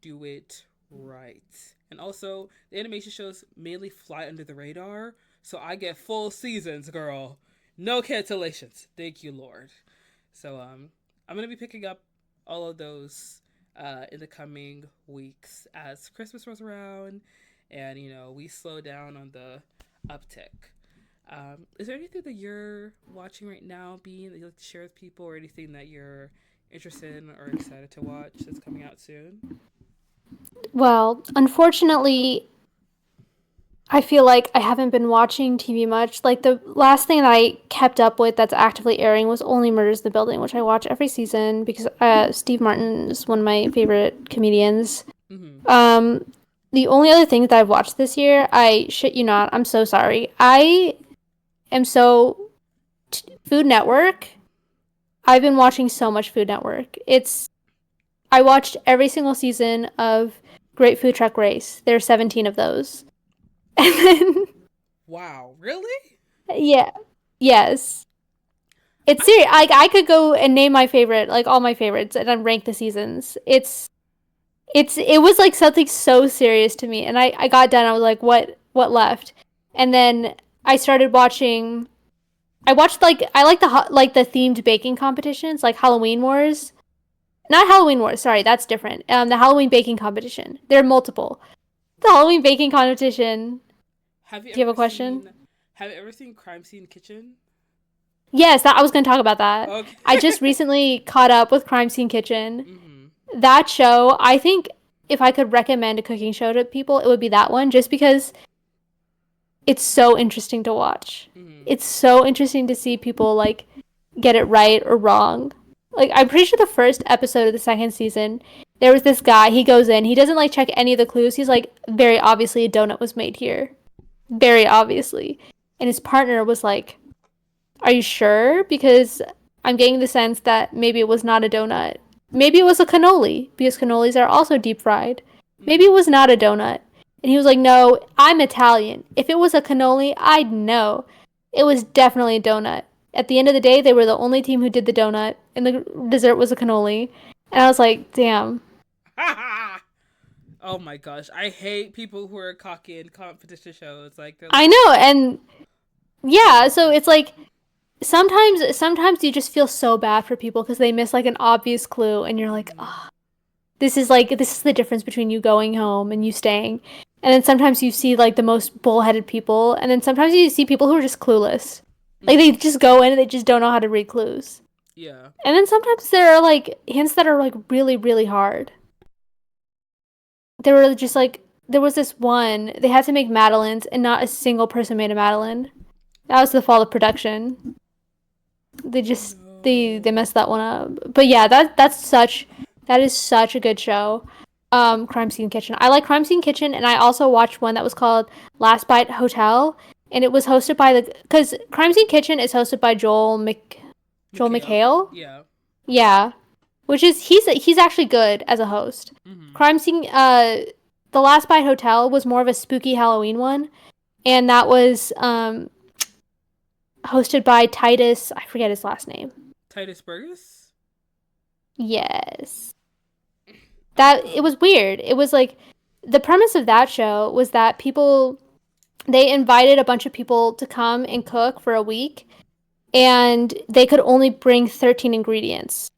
do it right. And also, the animation shows mainly fly under the radar, so I get full seasons, girl. No cancellations. Thank you, Lord. So I'm gonna be picking up all of those in the coming weeks as Christmas rolls around, and we slow down on the uptick. Is there anything that you're watching right now, Bean, that you'd like to share with people, or anything that you're interested in or excited to watch that's coming out soon? Well, unfortunately, I feel like I haven't been watching TV much. Like the last thing that I kept up with that's actively airing was Only Murders in the Building, which I watch every season because Steve Martin is one of my favorite comedians. Mm-hmm. Um, the only other thing that I've watched this year, I shit you not, I'm so sorry. I am so Food Network. I've been watching so much Food Network. I watched every single season of Great Food Truck Race. There are 17 of those. And then Wow, really? yeah. Yes. It's serious. Like I could go and name my favorite, like all my favorites, and then rank the seasons. It was like something so serious to me. And I got done, I was like, what left? And then I started watching I watched like I like the themed baking competitions, like Halloween Wars. Not Halloween Wars, sorry, that's different. The Halloween baking competition. There are multiple. The Halloween baking competition. Have you Do you have ever a question? seen Have you ever seen Crime Scene Kitchen? Yes, I was going to talk about that. Okay. I just recently caught up with Crime Scene Kitchen. Mm-hmm. That show, I think if I could recommend a cooking show to people, it would be that one just because it's so interesting to watch. Mm-hmm. It's so interesting to see people like get it right or wrong. Like I'm pretty sure the first episode of the second season, there was this guy, he goes in, he doesn't like check any of the clues. He's like, very obviously a donut was made here. Very obviously. And his partner was like, are you sure? Because I'm getting the sense that maybe it was not a donut. Maybe it was a cannoli, because cannolis are also deep fried. Maybe it was not a donut. And he was like, no, I'm Italian. If it was a cannoli, I'd know. It was definitely a donut. At the end of the day, they were the only team who did the donut, and the dessert was a cannoli. And I was like, damn. Oh my gosh, I hate people who are cocky in competition shows. Like they're I like, know, and come yeah, so on. it's like sometimes you just feel so bad for people because they miss like an obvious clue, and you're like, Mm-hmm. oh, this is the difference between you going home and you staying. And then sometimes you see like the most bullheaded people, and then sometimes you see people who are just clueless. Like they Mm-hmm. just go in and they just don't know how to read clues. Yeah. And then sometimes there are like hints that are like really, really hard. There were just like there was this one, they had to make Madeleines and not a single person made a Madeline. That was the fault of production. They Oh just they no. messed that one up. But yeah, that is such a good show. Crime Scene Kitchen. I like Crime Scene Kitchen, and I also watched one that was called Last Bite Hotel, and it was hosted by the because Crime Scene Kitchen is hosted by Joel Mikhail. McHale. Yeah. Yeah, which is he's actually good as a host. Mm-hmm. Crime Scene The Last Bite Hotel was more of a spooky Halloween one, and that was hosted by Titus. I forget his last name. Titus Burgess. Yes. That it Oh. was weird. It was like the premise of that show was that they invited a bunch of people to come and cook for a week, and they could only bring 13 ingredients.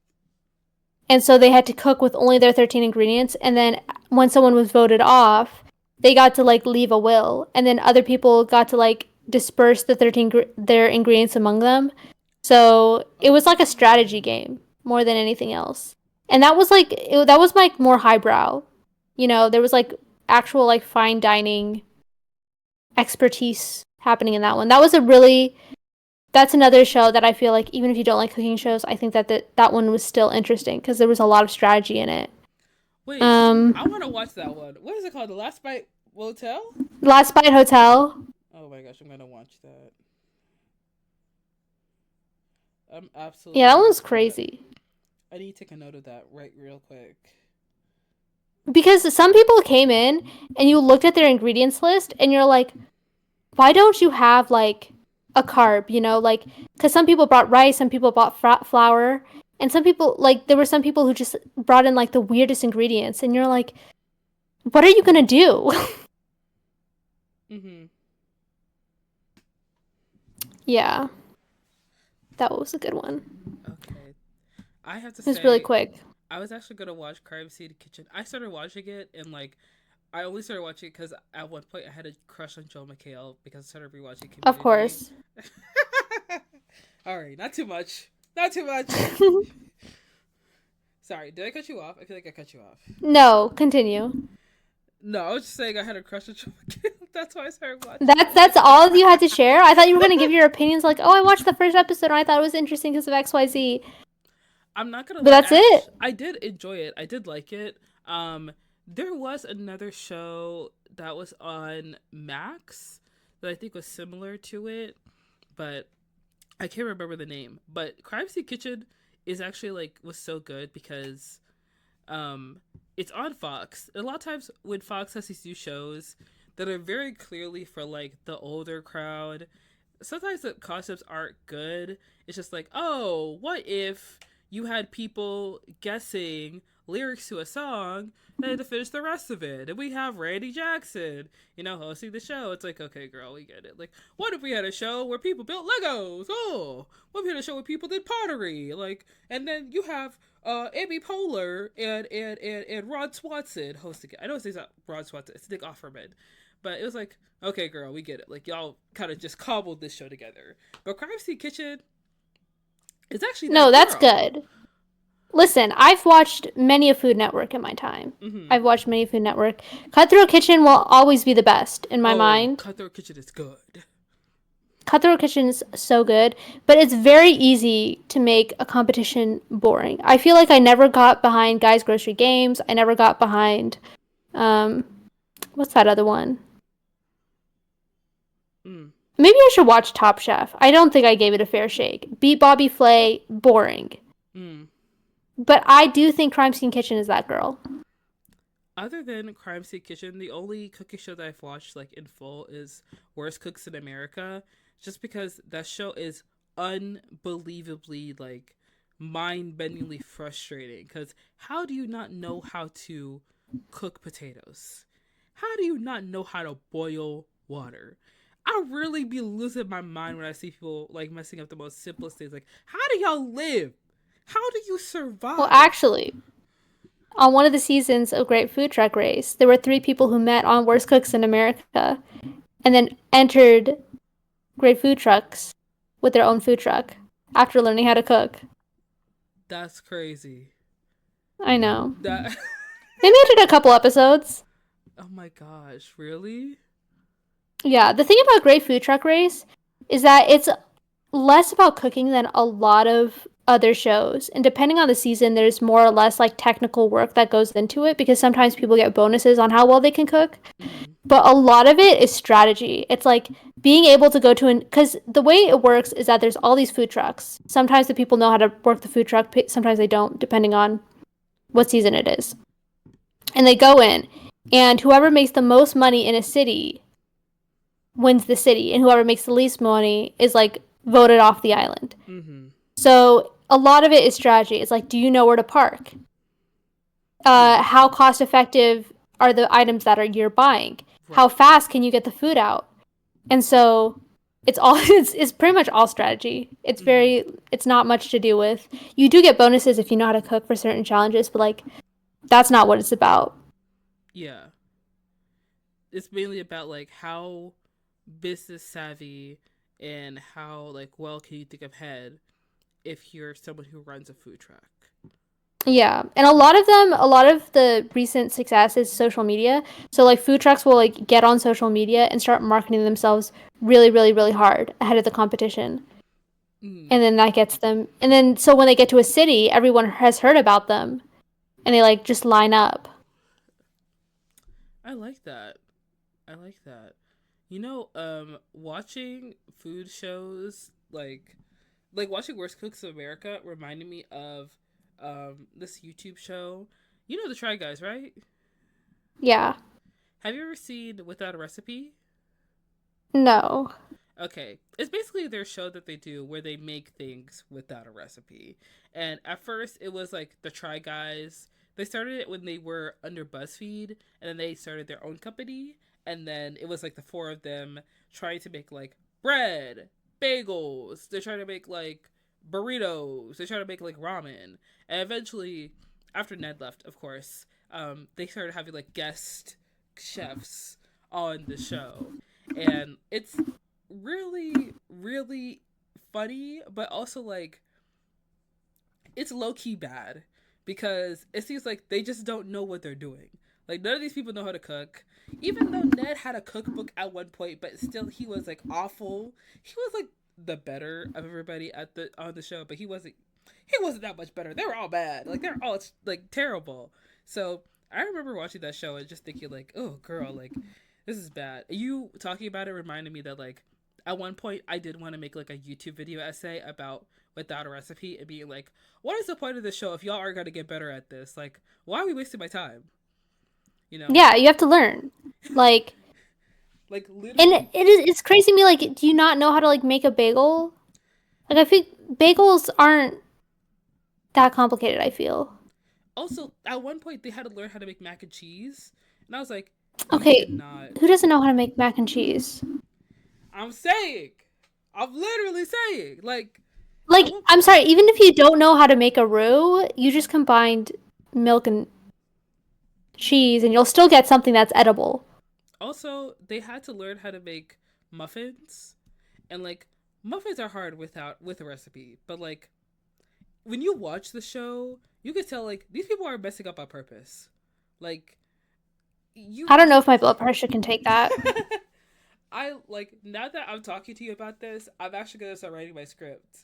And so they had to cook with only their 13 ingredients, and then when someone was voted off, they got to like leave a will, and then other people got to like disperse the 13 their ingredients among them. So it was like a strategy Oh. game more than anything else. And that was like that was like more highbrow. You know, there was like actual like fine dining expertise happening in that one. That's another show that I feel like even if you don't like cooking shows, I think that that one was still interesting because there was a lot of strategy in it. Wait. I Um, want to watch that one. What is it called? The Last Bite Motel? Last Bite Hotel. Oh my gosh, I'm gonna watch that. I'm Yeah, absolutely that gonna one was watch that. crazy. I need to take a note of that right real quick. Because some people came in and you looked at their ingredients list and you're like, why don't you have like a carb, you know, like because some people brought rice, some people brought flour, and some people like there were some people who just brought in like the weirdest ingredients, and you're like, what are you gonna do? Mm-hmm. Yeah, that was a good one. Okay. I have to It was really say, quick. I was actually gonna watch Crime Scene Kitchen. I started watching it and like I only started watching it because at one point I had a crush on Joel McHale because I started rewatching Of Community. course. All right, not too much. Not too much. Sorry, did I cut you off? I feel like I cut you off. No, continue. No, I was just saying I had a crush on Joel McHale. That's why I started watching That's it. all you had to share. I thought you were gonna give your opinions, like, oh, I watched the first episode and I thought it was interesting because of XYZ. I'm not gonna But lie, that's it. I did enjoy it. I did like it. There was another show that was on Max that I think was similar to it, but I can't remember the name. But Crime Scene Kitchen is actually like was so good because um it's on Fox. And a lot of times when Fox has these new shows that are very clearly for like the older crowd, sometimes the concepts aren't good. It's just like, oh, what if you had people guessing lyrics to a song, they had to finish the rest of it, and we have Randy Jackson, hosting the show. It's like, okay, girl, we get it. Like, what if we had a show where people built Legos? Oh, what if we had a show where people did pottery? Like, and then you have Amy Poehler and Rod Swanson hosting it. I know it's not Rod Swanson, it's Nick Offerman. But it was like, okay, girl, we get it. Like, y'all kind of just cobbled this show together. But Crime Scene Kitchen is actually No, that that's girl. good. Listen, I've watched many a Food Network in my time. Mm-hmm. I've watched many Food Network. Cutthroat Kitchen will always be the best in my Oh, mind. Cutthroat Kitchen is good. Cutthroat Kitchen is so good, but it's very easy to make a competition boring. I feel like I never got behind Guys Grocery Games. I never got behind, um, what's that other one? Mm. Maybe I should watch Top Chef. I don't think I gave it a fair shake. Beat Bobby Flay, boring. Mm. But I do think Crime Scene Kitchen is that girl. Other than Crime Scene Kitchen, the only cooking show that I've watched like in full is Worst Cooks in America, just because that show is unbelievably like mind-bendingly frustrating. Because how do you not know how to cook potatoes? How do you not know how to boil water? I really be losing my mind when I see people like messing up the most simplest things. Like, how do y'all live? How do you Well, survive? actually, on one of the seasons of Great Food Truck Race, there were 3 people who met on Worst Cooks in America and then entered Great Food Trucks with their own food truck after learning how to cook. That's crazy. I know. That. They made it a couple episodes. Oh my gosh, really? Yeah, the thing about Great Food Truck Race is that it's less about cooking than a lot of other shows. And depending on the season, there's more or less like technical work that goes into it because sometimes people get bonuses on how well they can cook. Mm-hmm. But a lot of it is strategy. It's like being able to go to an, because the way it works is that there's all these food trucks. Sometimes the people know how to work the food truck, sometimes they don't, depending on what season it is. And they go in, and whoever makes the most money in a city wins the city, and whoever makes the least money is like voted off the island. Mm-hmm. So a lot of it is strategy. It's like, do you know where to park? How cost effective are the items that you're buying? Right. How fast can you get the food out? And so it's pretty much all strategy. It's not much to do with. You do get bonuses if you know how to cook for certain challenges, but like that's not what it's about. Yeah. It's mainly about like how business savvy and how like well can you think ahead if you're someone who runs a food truck. Yeah, and a lot of the recent success is social media. So like food trucks will like get on social media and start marketing themselves really, really, really hard ahead of the competition. And then that gets them. And then so when they get to a city, everyone has heard about them and they like just line up. I like that. You know, watching food shows like watching Worst Cooks of America reminded me of this YouTube show. You know the Try Guys, right? Yeah. Have you ever seen Without a Recipe? No. Okay. It's basically their show that they do where they make things without a recipe. And at first it was like the Try Guys. They started it when they were under BuzzFeed, and then they started their own company, and then it was like the 4 of them trying to make like bread, bagels, they're trying to make like burritos, they're trying to make like ramen. And eventually, after Ned left, of course, they started having like guest chefs on the show. And it's really, really funny, but also like it's low-key bad because it seems like they just don't know what they're doing. Like none of these people know how to cook. Even though Ned had a cookbook at one point, but still he was like awful. He was like the better of everybody on the show, but he wasn't that much better. They were all bad. Like they're all like terrible. So I remember watching that show and just thinking like, oh girl, like this is bad. You talking about it reminded me that like at one point I did want to make like a YouTube video essay about Without a Recipe and being like, what is the point of this show if y'all are gonna get better at this? Like, why are we wasting my time? You know? Yeah, you have to learn. Like like literally. And it's crazy to me, like, do you not know how to like make a bagel? Like I think bagels aren't that complicated, I feel. Also, at one point they had to learn how to make mac and cheese. And I was like, okay, who doesn't know how to make mac and cheese? I'm saying. I'm literally saying. Like, I'm sorry, even if you don't know how to make a roux, you just combined milk and cheese and you'll still get something that's edible. Also, they had to learn how to make muffins. And like muffins are hard with a recipe, but like when you watch the show, you can tell like these people are messing up on purpose. Like I don't know if my blood pressure can take that. I like now that I'm talking to you about this, I'm actually gonna start writing my script,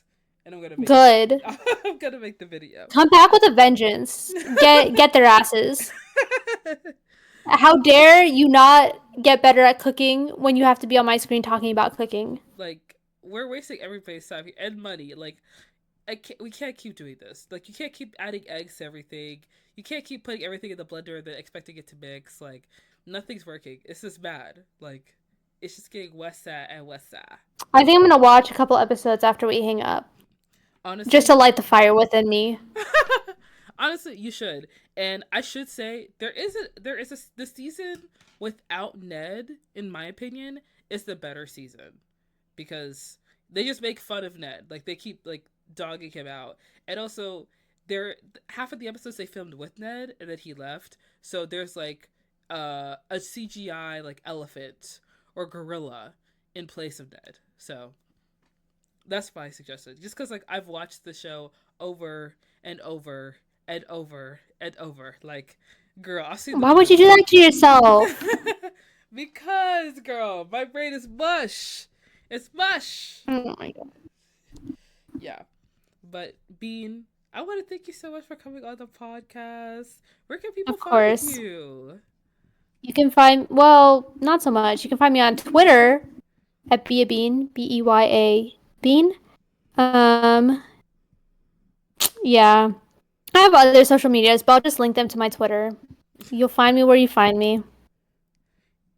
and I'm gonna make good. I'm gonna make the video. Come back with a vengeance. Get their asses. How dare you not get better at cooking when you have to be on my screen talking about cooking? Like we're wasting everybody's time and money. Like we can't keep doing this. Like you can't keep adding eggs to everything. You can't keep putting everything in the blender and then expecting it to mix. Like nothing's working. It's just bad. Like it's just getting worse and worse. I think I'm gonna watch a couple episodes after we hang up. Honestly, just to light the fire within me. Honestly, you should. And I should say the season without Ned, in my opinion, is the better season because they just make fun of Ned. Like they keep like dogging him out, and also there half of the episodes they filmed with Ned and then he left. So there's like a CGI like elephant or gorilla in place of Ned. So that's why I suggested. Just because like I've watched the show over and over and over and over. Like, girl, I've seen the Why would you do movie. that to yourself? Because, girl, my brain is mush. It's mush. Oh my god. Yeah. But Bean, I want to thank you so much for coming on the podcast. Where can people Of find course. you? You can find, well, not so much. You can find me on Twitter at Be a Bean, Bey Bean. Um, yeah. I have other social medias, but I'll just link them to my Twitter. You'll find me where you find me.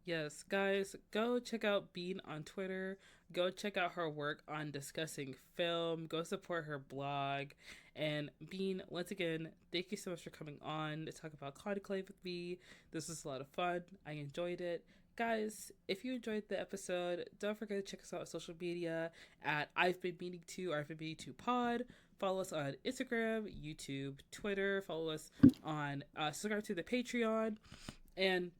Yes, guys, go check out Bean on Twitter. Go check out her work on discussing film. Go support her blog. And Bean, once again, thank you so much for coming on to talk about Conclave with me. This was a lot of fun. I enjoyed it. Guys, if you enjoyed the episode, don't forget to check us out on social media at I've Been Meaning to or I've Been Meaning to Pod. Follow us on Instagram, YouTube, Twitter. Follow us on subscribe to the Patreon. And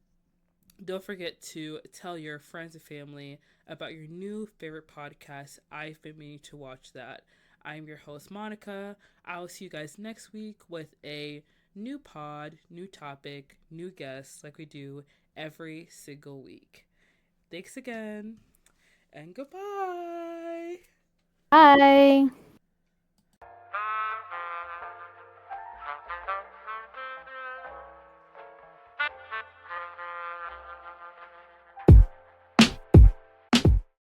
don't forget to tell your friends and family about your new favorite podcast. I've been meaning to watch that. I'm your host, Monica. I will see you guys next week with a new pod, new topic, new guests, like we do every single week. Thanks again, and goodbye. Bye.